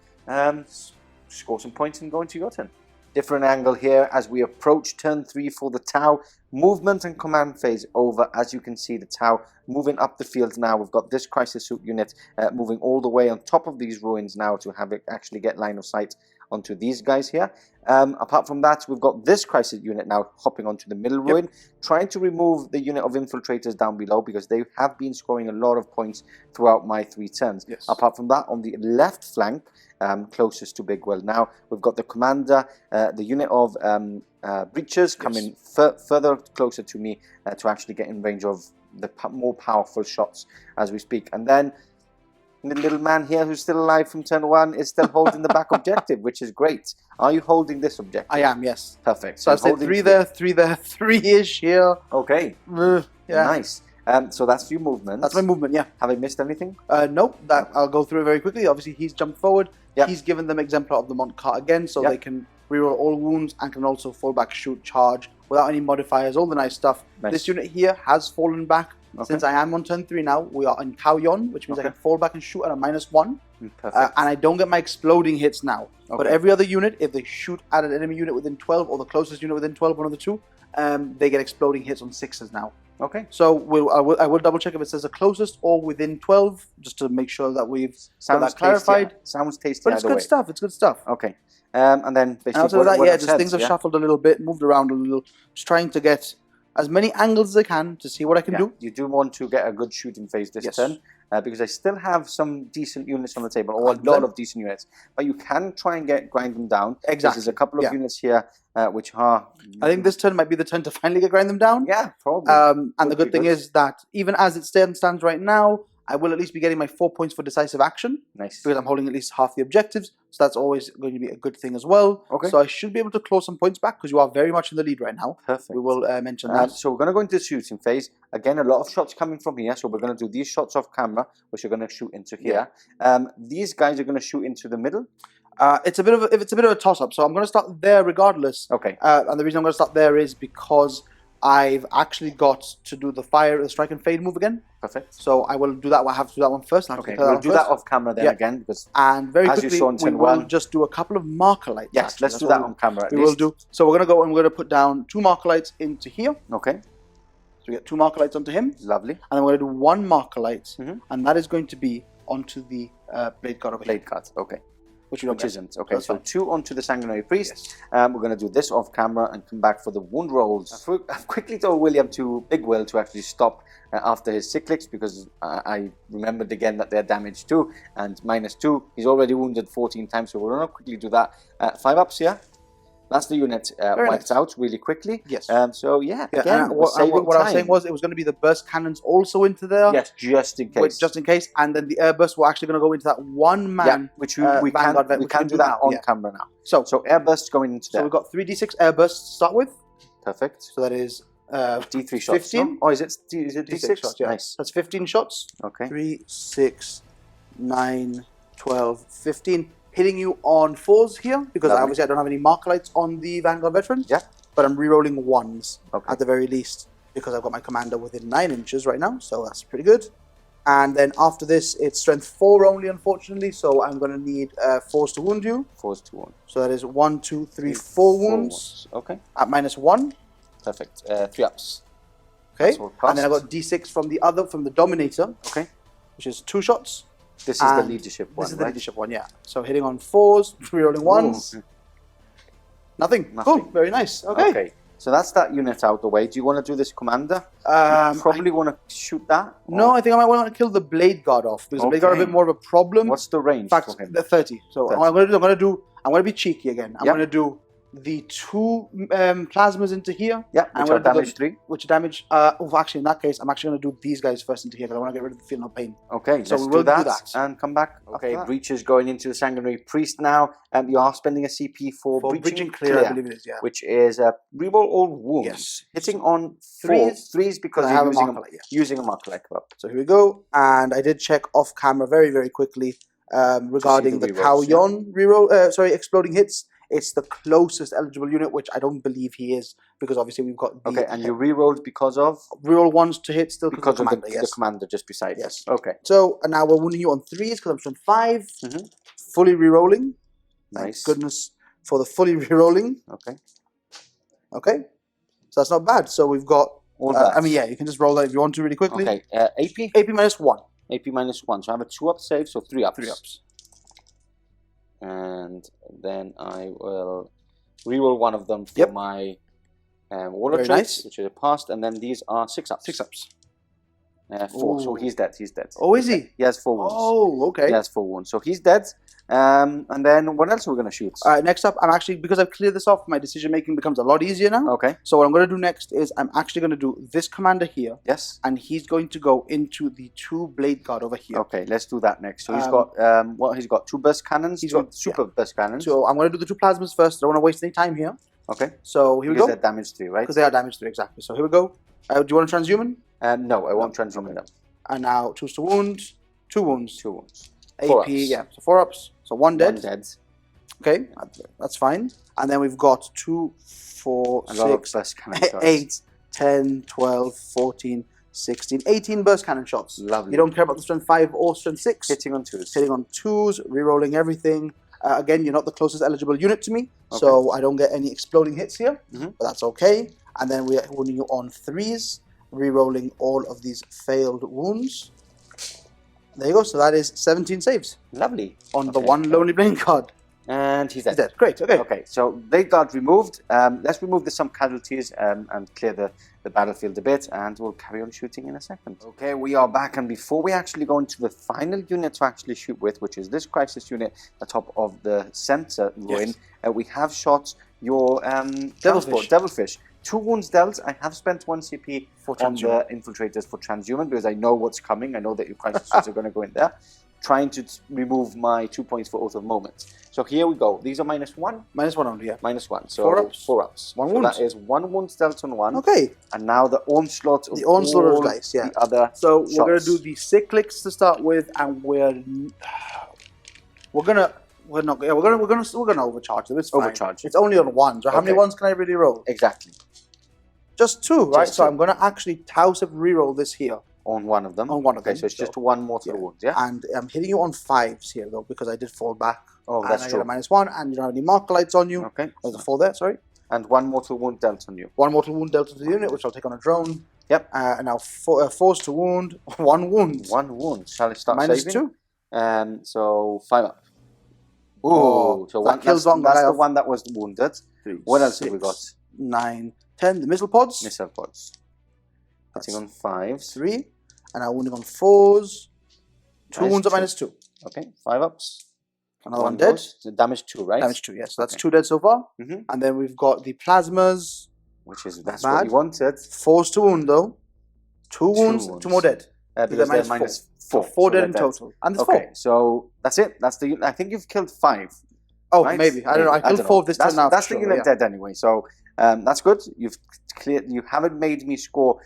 Score some points and go into your turn. Different angle here as we approach turn 3 for the Tau. Movement and command phase over. As you can see, the Tau moving up the field now. We've got this crisis suit unit moving all the way on top of these ruins now to have it actually get line of sight onto these guys here. Apart from that, we've got this crisis unit now hopping onto the middle ruin, trying to remove the unit of infiltrators down below because they have been scoring a lot of points throughout my 3 turns. Yes. Apart from that, on the left flank, closest to Bigwell now, we've got the commander, the unit of breachers coming further closer to me to actually get in range of the more powerful shots as we speak. And then the little man here who's still alive from turn 1 is still holding the back objective, which is great. Are you holding this objective? I am, yes. Perfect. So I said 3 there, 3 there, 3-ish here. Okay. Yeah. Nice. So that's your movement. That's my movement, yeah. Have I missed anything? Nope, I'll go through it very quickly. Obviously, he's jumped forward. Yep. He's given them Exemplar of the Montcart again, so they can reroll all wounds and can also fall back, shoot, charge without any modifiers, all the nice stuff. Nice. This unit here has fallen back. Since I am on turn 3 now, we are in Tau Yon, which means I can fall back and shoot at a -1. Perfect. And I don't get my exploding hits now. But every other unit, if they shoot at an enemy unit within 12 or the closest unit within 12, one of the 2, they get exploding hits on 6s now. Okay. So I will double check if it says the closest or within 12, just to make sure that we've got that clarified. Sounds tasty. But it's good stuff. It's good stuff. Okay. And then basically, Outside of that, just things have shuffled a little bit, moved around a little, just trying to get as many angles as I can to see what I can do. You do want to get a good shooting phase this turn because I still have some decent units on the table, or a lot of decent units. But you can try and grind them down. Exactly. There's a couple of units here which are... I think this turn might be the turn to finally grind them down. Yeah, probably. And the good thing is that even as it stands right now, I will at least be getting my 4 points for decisive action. Nice. Because I'm holding at least half the objectives. So that's always going to be a good thing as well. Okay. So I should be able to claw some points back because you are very much in the lead right now. Perfect. We will mention that. So we're going to go into the shooting phase. Again, a lot of shots coming from here. So we're going to do these shots off camera, which are going to shoot into here. These guys are going to shoot into the middle. It's a bit of a toss-up. So I'm going to start there regardless. Okay. And the reason I'm going to start there is because I've actually got to do the strike and fade move again. Perfect. So I will do that. I have to do that one first. Okay, we'll do that off camera then again. Because and very as quickly, you saw in we turn will 1, just do a couple of marker lights. Yes, actually. let's do that on camera at we least. will do. So we're going to go and we're going to put down 2 marker lights into here. Okay. So we get 2 marker lights onto him. Lovely. And then we're going to do 1 marker light. And that is going to be onto the blade guard over here. Blade guard, okay. Which we don't Which get. isn't. Okay, That's so fine. 2 onto the Sanguinary Priest. We're going to do this off camera and come back for the wound rolls. I've quickly told Big Will to actually stop after his cyclics, because I remembered again that they're damage 2 and -2. He's already wounded 14 times, so we're going to quickly do that. 5 ups, yeah? That's the unit wiped out really quickly. Yes. So yeah, Yeah, again, and we're saving what I was time. saying was it was going to be the burst cannons also into there. Yes, just in case. Just in case, and then the air bursts were actually going to go into that one man. Which we can't do that on camera now. So air bursts going into there. So we've got 3d6 air bursts to start with. Perfect. So that is D3 shots. 15. No? Oh, is it D6 shots? Yeah. Nice. That's 15 shots. Okay. 3, 6, 9, 12, 15. Hitting you on 4s here, because obviously I don't have any mark lights on the Vanguard veterans. Yeah. But I'm re-rolling 1s at the very least, because I've got my commander within 9 inches right now, so that's pretty good. And then after this, it's strength 4 only, unfortunately, so I'm going to need 4s to wound you. 4s to wound. So that is 1, 2, 3, 4 wounds. Okay. At -1. Perfect. 3 ups. Okay. And then I've got D6 from the Dominator. Okay. Which is 2 shots. This is the leadership one, This is the leadership one, yeah. So hitting on 4s, re-rolling 1s. Ooh. Nothing. Cool. Very nice. Okay. So that's that unit out the way. Do you want to do this commander? You probably want to shoot that? No, I think I might want to kill the Blade Guard off, because the Blade Guard are a bit more of a problem. What's the range? In fact, the 30. So 30. I'm going to be cheeky again. I'm going to do the 2 plasmas into here. Yeah, which are damage 3. Which damage, actually in that case, I'm actually going to do these guys first into here, because I want to get rid of the feel no pain. Okay, so we will do that and come back. Okay, breaches going into the Sanguinary Priest now. You are spending a CP for breaching clear, I believe it is, yeah. Which is reroll all wounds. Yes. Hitting on 3s because you're using a marker light. So here we go, and I did check off camera very, very quickly regarding the Kauyon reroll, exploding hits. It's the closest eligible unit, which I don't believe he is, because obviously we've got the... Okay, and you rerolled because of? Reroll 1s to hit still because of the commander just beside you. Yes. Okay. So, and now we're wounding you on 3s, because I'm from 5. Fully rerolling. Nice. Thank goodness for the fully rerolling. Okay. Okay. So that's not bad. So we've got... all that. I mean, yeah, you can just roll that if you want to really quickly. Okay. AP? AP -1. AP -1. So I have a 2-up save, so 3 ups. 3 ups. And then I will reroll one of them for my Warlord traits, which is a past, and then these are 6 ups. 6 ups. 4. So he's dead. He's dead. Oh, is he? He has 4 wounds. Oh, okay. He has 4 wounds. So he's dead. And then what else are we going to shoot? Next up, I'm actually, because I've cleared this off, my decision making becomes a lot easier now. Okay. So what I'm going to do next is I'm actually going to do this commander here. Yes. And he's going to go into the 2 Blade Guard over here. Okay, let's do that next. So he's got he's got 2 burst cannons. He's got super burst cannons. So I'm going to do the 2 plasmas first. I don't want to waste any time here. Okay. So here we go. Because they're damage 3, right? Because they are damage 3, exactly. So here we go. Do you want to transhuman? No, I won't transhuman them. And now 2s to wound, 2 wounds. 2 wounds. AP, 4 ups. yeah. So 4 ups. So 1 dead. 1 dead. Okay, that's fine. And then we've got 2, 4, 6, 8, 10, 12, 14, 16, 18 burst cannon shots. Lovely. You don't care about the strength 5 or strength 6. Hitting on 2s. Hitting on 2s, rerolling everything. Again, you're not the closest eligible unit to me, so I don't get any exploding hits here, but that's okay. And then we're wounding you on 3s, rerolling all of these failed wounds. There you go. So that is 17 saves. Lovely. On the 1 Lonely Blade card. And he's dead. He's dead. Great. Okay. Okay. So Blade Guard removed. Let's remove some casualties and clear the battlefield a bit, and we'll carry on shooting in a second. Okay, we are back, and before we actually go into the final unit to actually shoot with, which is this crisis unit at the top of the center ruin, we have shot your Devilfish. 2 wounds dealt. I have spent 1 CP on the infiltrators for transhuman, because I know what's coming. I know that your crisis suits are going to go in there. Trying to remove my 2 points for Oath of Moment. So here we go. These are -1. -1 only, yeah. -1. So 4 ups. 4 ups. 1 wound. So that is 1 wound dealt on 1. Okay. And now the onslaught of the onslaught all of dice, yeah. the other So shots. we're gonna do the cyclics to start with, and we're gonna overcharge them. It's fine. Overcharge. It's only on 1s. So how many 1s can I really roll? Exactly. Just 2, right? Just so 2. I'm gonna actually Taos of reroll this here. On 1 of them. On 1 of them. Okay, so it's just 1 mortal wound, yeah? And I'm hitting you on 5s here though, because I did fall back. Oh, that's true. And I get a -1, and you don't have any marker lights on you. Okay. There's a 4 there, sorry. And 1 mortal wound dealt on you. 1 mortal wound dealt to the unit, which I'll take on a drone. Yep. And now 4s to wound, 1 wound. 1 wound. Shall I start -2. saving? So 5 up. Ooh, so that kills one that's guy the off. one that was wounded. 3, What else have we 6, got? 9, 10. The missile pods. Missile pods. That's Hitting on 5s. 3. And I'm wounding on 4s. 2 wounds at -2. Okay, 5 ups. Another one dead. goes. So damage 2, right? Damage 2, yes. So that's Okay. 2 dead so far. Mhm. And then we've got the plasmas. That's Bad. what you wanted. 4s to wound though. 2 wounds, 2 more dead. Because they're minus -4. So 4 so dead they're in total. And there's Okay, 4. so that's it. That's the. I think you've killed 5. Oh, right? maybe. I don't know. I killed 4 of this turn now. That's for the sure, unit dead anyway. So that's good. You've cleared. You haven't made me score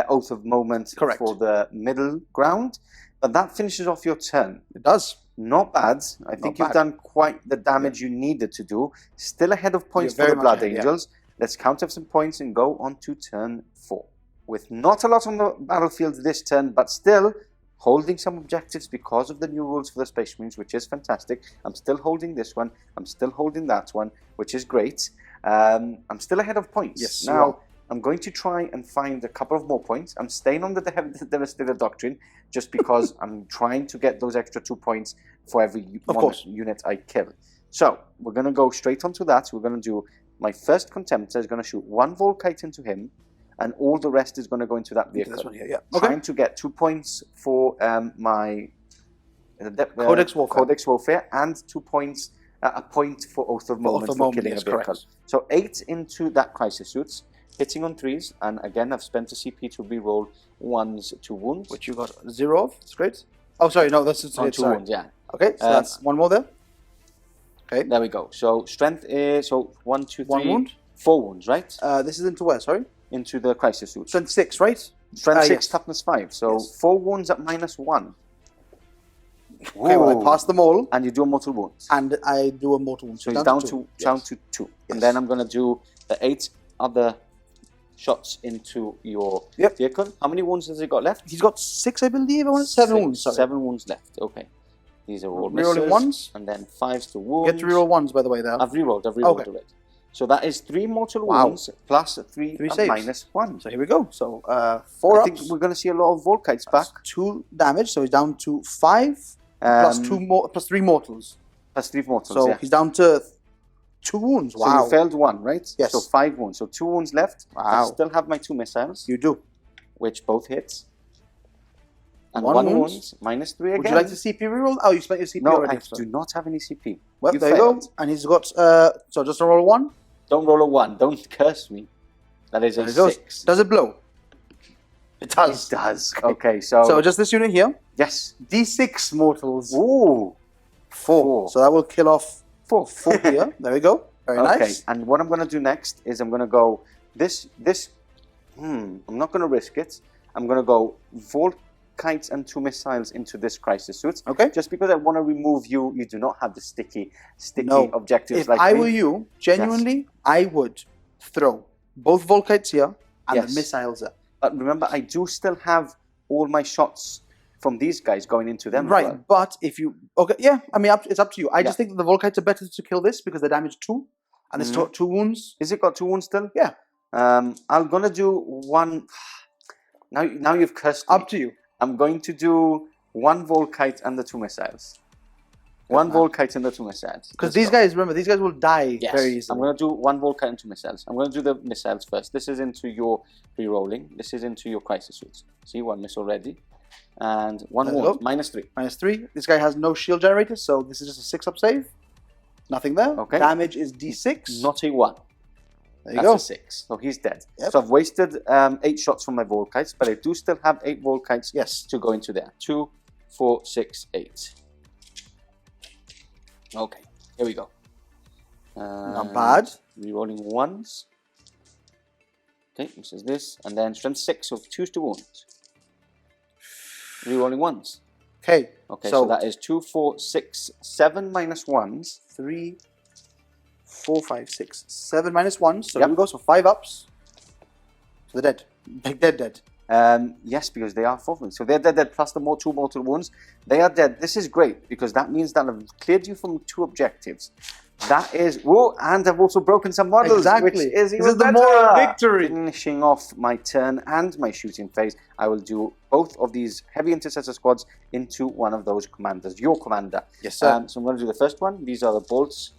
Oath of Moment Correct. for the middle ground, but that finishes off your turn. It does. Not bad. I think you've bad. done quite the damage you needed to do. Still ahead of points You're for very the much Blood ahead, yeah. Angels. Let's count up some points and go on to turn 4. With not a lot on the battlefield this turn, but still holding some objectives because of the new rules for the Space Marines, which is fantastic. I'm still holding this one. I'm still holding that one, which is great. I'm still ahead of points. Yes, Now, I'm going to try and find a couple of more points. I'm staying on the Devastator Doctrine just because I'm trying to get those extra 2 points for every unit I kill. So, we're going to go straight onto that. We're going to do my first Contemptor is going to shoot 1 Volkite into him, and all the rest is going to go into that vehicle. This one here, yeah. Okay. Trying to get 2 points for my Codex Warfare. Codex Warfare, and 2 points, a point for Oath of Moment for killing a vehicle. Correct. So 8 into that Crisis Suits, hitting on 3s, and again I've spent a CP to reroll 1s to wounds. Which you got 0 of. It's great. Oh, sorry. No, that's just on it. 2 Sorry. wounds, yeah. Okay, so that's 1 more there. Okay. There we go. So strength is 1, 2, 3, 1 wound. 4 wounds, right? This is into where? Sorry. Into the Crisis Suits. Strength 6, right? Strength 6, yes. toughness 5. So Yes. 4 wounds at -1. Okay, well, I passed them all, And you do a mortal wounds. and I do a mortal wound. So he's down to Yes. 2. Yes. And then I'm going to do the 8 other shots into your vehicle. How many wounds has he got left? He's got 6, I believe. I want 7 wounds. Sorry. 7 wounds left. Okay. These are all Rerolling misses. 1s. And then 5s to You wounds. get to reroll 1s, by the way, there. I've rerolled Okay. already. So that is 3 mortal Wow. wounds plus 3 saves. -1. So here we go. So 4 I ups. think we're going to see a lot of Volkites back. 2 damage, so he's down to 5 plus 2 more, plus 3 mortals. Plus 3 mortals, So yeah. he's down to 2 wounds. So Wow. you failed 1, right? Yes. So 5 wounds. So 2 wounds left. I Wow. still have my 2 missiles, You do. which both hit. And 1 1 wound. wound, -3 again. Would you like to CP reroll? Oh, you spent your CP No, already. I do not have any CP. Well, You there you failed. go. And he's got, so just a roll 1. Don't roll a 1. Don't curse me. That is a There it goes. 6. Does it blow? It does. It does. Okay, so... So just this unit here. yes. D6 mortals. Ooh. 4. So that will kill off 4 here. There we go. Very Okay, nice. and what I'm going to do next is I'm going to go... I'm not going to risk it. I'm going to go Volkites and 2 missiles into this Crisis Suit. Okay. Just because I want to remove you. You do not have the sticky No. objectives If like I me. were you, genuinely, I would throw both Volkites here and Yes. the missiles there. But remember, I do still have all my shots from these guys going into them. as Right, well. but if you... Okay, yeah, I mean, it's up to you. I just think that the Volkites are better to kill this because they're damage 2. And it's 2 wounds. Is it got 2 wounds still? Yeah. I'm going to do 1... Now you've cursed me. Up to you. I'm going to do 1 Volkite and the 2 missiles. 1 Volkite and the 2 missiles. Because these guys, remember, these guys will die Yes. very I'm easily. going to do 1 Volkite and 2 missiles. I'm going to do the missiles first. This is into your re-rolling. This is into your Crisis Suits. See, 1 miss already. And 1 There you wound, go. -3. -3. This guy has no shield generator, so this is just a 6-up save. Nothing there. Okay. Damage is D6. Not a 1. There you That's go. a 6. So he's dead. Yep. So I've wasted 8 shots from my Volkites, but I do still have 8 Volkites Yes. to go into there. 2, 4, 6, 8. Okay, here we go. Not bad. Rerolling 1s. Okay, this is this. And then strength 6, so 2s to wounds. Rerolling 1s. Okay. Okay, so that is 2, 4, 6, 7 -1s. 3, 4, 5, 6, 7 -1. So Yep. here we go. So 5 ups. So they're dead. Dead. Yes, because they are forfeited. So they're dead, plus the 2 mortal wounds. They are dead. This is great because that means that I've cleared you from 2 objectives. That is, whoa, and I've also broken some models, Exactly. which is This even is the better. moral victory. Finishing off my turn and my shooting phase, I will do both of these heavy intercessor squads into one of those commanders, your commander. Yes, sir. So I'm going to do the first one. These are the bolts,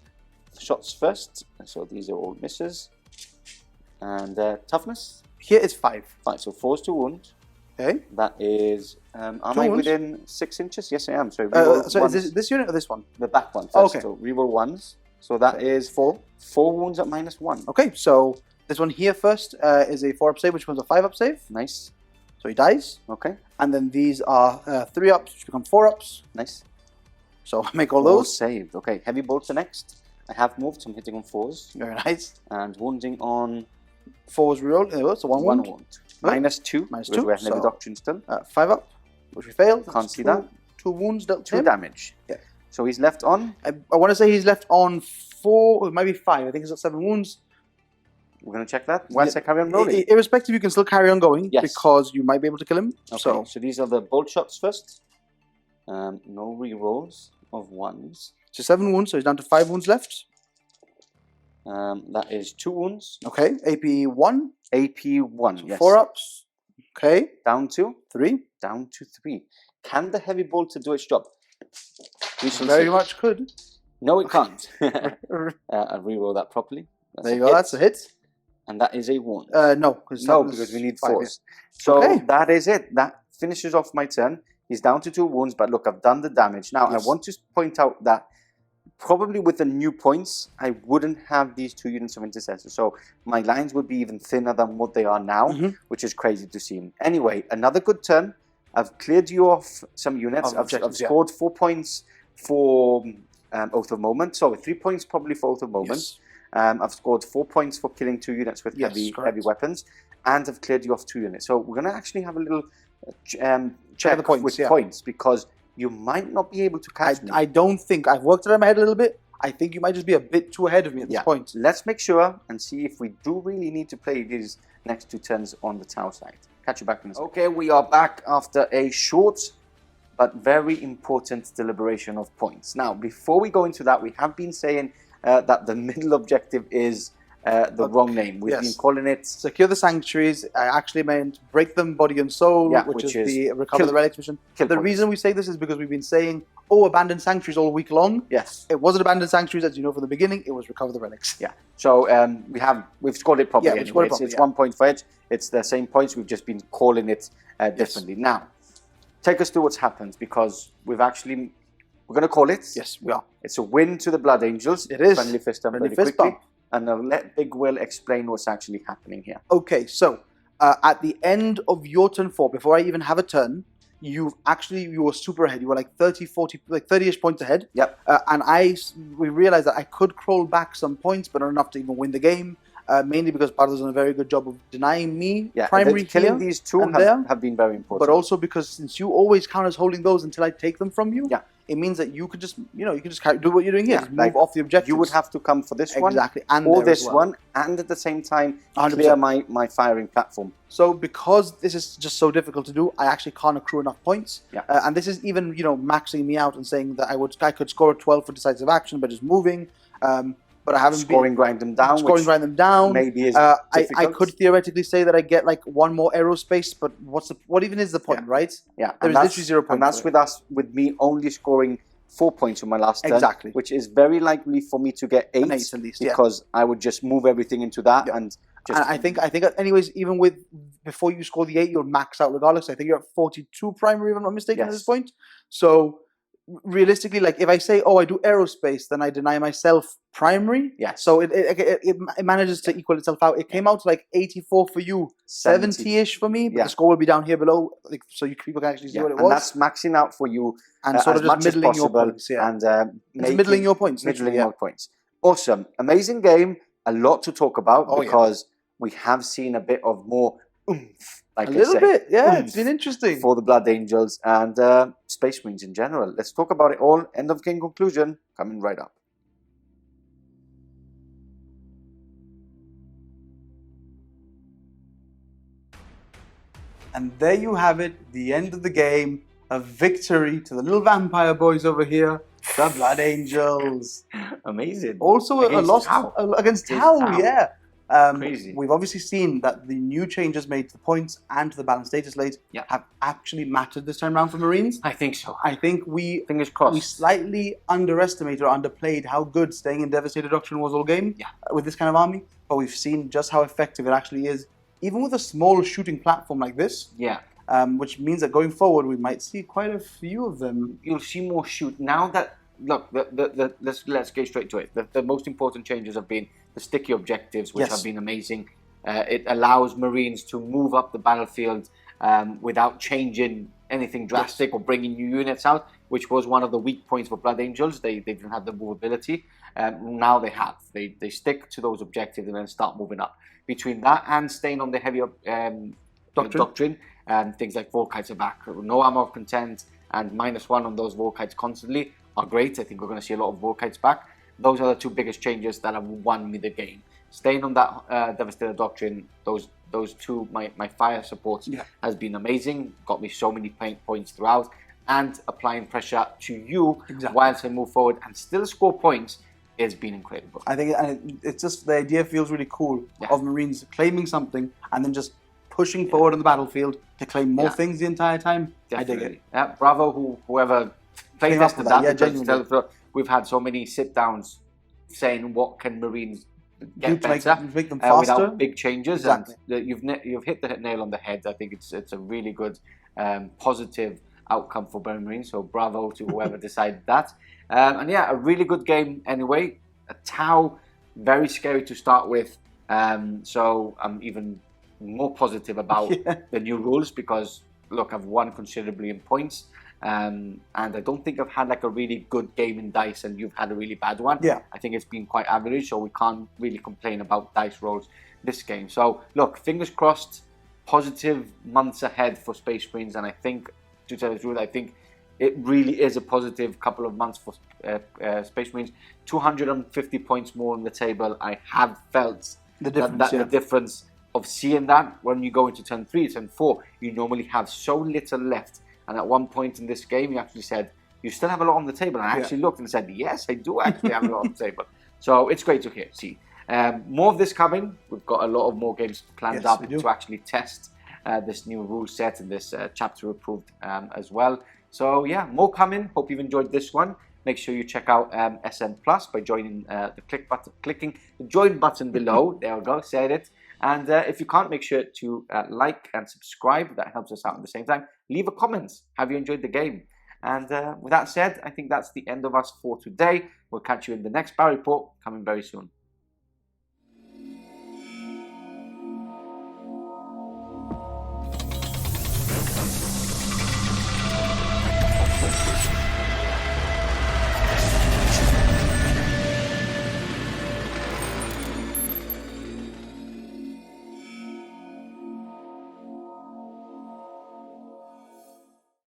shots first. So these are all misses. And toughness? Here it's 5. 5, so 4 is to wound. Okay. That is, am I wounds. within 6 inches? Yes, I am. So reroll So ones. is this unit or this one? The back one first. Okay. So reroll ones. So that is 4 wounds at -1. Okay, so this one here first is a 4-up save, which becomes a 5-up save. Nice. So he dies. Okay. And then these are 3-ups, which become 4-ups. Nice. So I make all 4 those. saved. Okay. Heavy bolts are next. I have moved, so I'm hitting on 4s. Very nice. And wounding on 4s reroll. There we go. So 1 wound. -2. -2. -2. Because we're heavy doctrine still. 5-up, which we failed. Can't see that. 2 wounds dealt to 2 him. damage. Yeah. So he's left on. I want to say he's left on 4, it might be 5. I think he's got 7 wounds. We're going to check that once I carry on rolling. Irrespective, you can still carry on going Yes. because you might be able to kill him. Okay, so these are the bolt shots first. No re-rolls of 1s. So 7 wounds, so he's down to 5 wounds left. That is 2 wounds. Okay, AP 1. AP 1, So yes. 4-ups. Okay, Down to 3. 3. Can the heavy bolter do its job? We shall Very see. much could. No, it can't. I'll re-roll that properly. That's There you a go, hit. that's a hit. And that is a wound. No, because we need 5, 4s. So Okay. that is it. That finishes off my turn. He's down to 2 wounds, but look, I've done the damage. Now, Yes. I want to point out that probably with the new points, I wouldn't have these 2 units of intercessors. So my lines would be even thinner than what they are now, which is crazy to see. Anyway, another good turn. I've cleared you off some units. Of I've objectives, yeah. scored 4 points for Oath of Moment. Sorry, 3 points probably for Oath of Moment. Yes. I've scored 4 points for killing 2 units with Yes, heavy correct. weapons. And I've cleared you off 2 units. So we're going to actually have a little check the points, with yeah. points because you might not be able to catch me. I don't think, I've worked it in my head a little bit. I think you might just be a bit too ahead of me at this point. Let's make sure and see if we do really need to play these next 2 turns on the tower side. Catch you back in a second. Okay, we are back after a short but very important deliberation of points. Now, before we go into that, we have been saying that the middle objective is the wrong name. We've been calling it... Secure the Sanctuaries. I actually meant Break Them, Body and Soul, which is the Recover the Relics mission. The reason we say this is because we've been saying, Abandoned Sanctuaries all week long. Yes. It wasn't Abandoned Sanctuaries, as you know from the beginning. It was Recover the Relics. Yeah. So we've scored it properly. Yeah, we've scored it properly, it's 1 point for each. It's the same points. We've just been calling it differently. Now, take us through what's happened because we're going to call it. Yes, we are. It's a win to the Blood Angels. It is. Friendly fist bump Friendly very fist quickly. bump. And I'll let Big Will explain what's actually happening here. Okay, so at the end of your turn 4, before I even have a turn, you were super ahead. You were like 30, 40, like 30-ish points ahead. Yep. And we realized that I could crawl back some points, but not enough to even win the game. Mainly because Pardo's done a very good job of denying me primary killing these 2 have been very important. But also because since you always count as holding those until I take them from you, it means that you could just, do what you're doing here. Just move off the objectives. You would have to come for this one. Exactly. And or this one, and at the same time, clear my firing platform. So because this is just so difficult to do, I actually can't accrue enough points. Yeah. And this is even, maxing me out and saying that I could score a 12 for decisive action by just moving. But I haven't grind them down. Grind them down. Maybe is I could theoretically say that I get like 1 more aerospace, but what even is the point, right? Yeah, there's literally 0 points. And that's with me only scoring 4 points on my last turn. Exactly. Which is very likely for me to get 8 at least, because I would just move everything into that and just. And I think anyways, even before you score the 8, you'll max out regardless. I think you're at 42 primary, if I'm not mistaken, at this point. So realistically, like if I say, I do aerospace, then I deny myself primary. Yes. So it manages to equal itself out. It came out to like 84 for you, 70-ish for me, but the score will be down here below, like so people can actually see what it was. And that's maxing out for you and sort of just middling your points. Yeah. And middling your points. Middling your points. Awesome. Amazing game. A lot to talk about because we have seen a bit of more oomph. Like a little bit, yeah. It's been interesting for the Blood Angels and Space Marines in general. Let's talk about it all. End of game conclusion coming right up. And there you have it, the end of the game. a victory to the little vampire boys over here, the Blood Angels. Amazing. Also a Against loss Tau. against Tau, yeah. Crazy. We've obviously seen that the new changes made to the points and to the balanced data slate have actually mattered this time around for Marines. I think so. I think Fingers crossed. we slightly underestimated or underplayed how good staying in Devastator Doctrine was all game with this kind of army, but we've seen just how effective it actually is, even with a small shooting platform like this. Yeah. Which means that going forward, we might see quite a few of them. You'll see more shoot. Now that, look, let's get straight to it. The most important changes have been the sticky objectives, which have been amazing. It allows Marines to move up the battlefield without changing anything drastic or bringing new units out, which was one of the weak points for Blood Angels. They didn't have the movability. Now they have. They stick to those objectives and then start moving up. Between that and staying on the heavier doctrine, things like Volkites are back. No armor of content and -1 on those Volkites constantly are great. I think we're going to see a lot of Volkites back. Those are the two biggest changes that have won me the game. Staying on that Devastator Doctrine, those two, my fire supports has been amazing. Got me so many points throughout, and applying pressure to you whilst I move forward and still score points has been incredible. I think it's just, the idea feels really cool of Marines claiming something and then just pushing forward on the battlefield to claim more things the entire time. Definitely. I dig it. Yeah, bravo whoever played tested that. Genuinely. We've had so many sit downs saying what can Marines get better make them faster without big changes, and you've hit the nail on the head. I think it's a really good positive outcome for Marines. So bravo to whoever decided that. And yeah, a really good game anyway. A Tau, very scary to start with. So I'm even more positive about the new rules because look, I've won considerably in points. And I don't think I've had like a really good game in dice and you've had a really bad one. I think it's been quite average, so we can't really complain about dice rolls this game. So look, fingers crossed, positive months ahead for Space Marines, and I think, to tell the truth, I think it really is a positive couple of months for Space Marines. 250 points more on the table. I have felt the difference of seeing that when you go into turn 3, turn 4, you normally have so little left. And at one point in this game, you actually said, you still have a lot on the table. And I actually looked and said, yes, I do actually have a lot on the table. So it's great to see. More of this coming. We've got a lot of more games planned up to actually test this new rule set and this chapter approved as well. So yeah, more coming. Hope you've enjoyed this one. Make sure you check out SN Plus by joining clicking the join button below. There we go, said it. And if you can't, make sure to like and subscribe. That helps us out at the same time. Leave a comment. Have you enjoyed the game? And with that said, I think that's the end of us for today. We'll catch you in the next battle report coming very soon.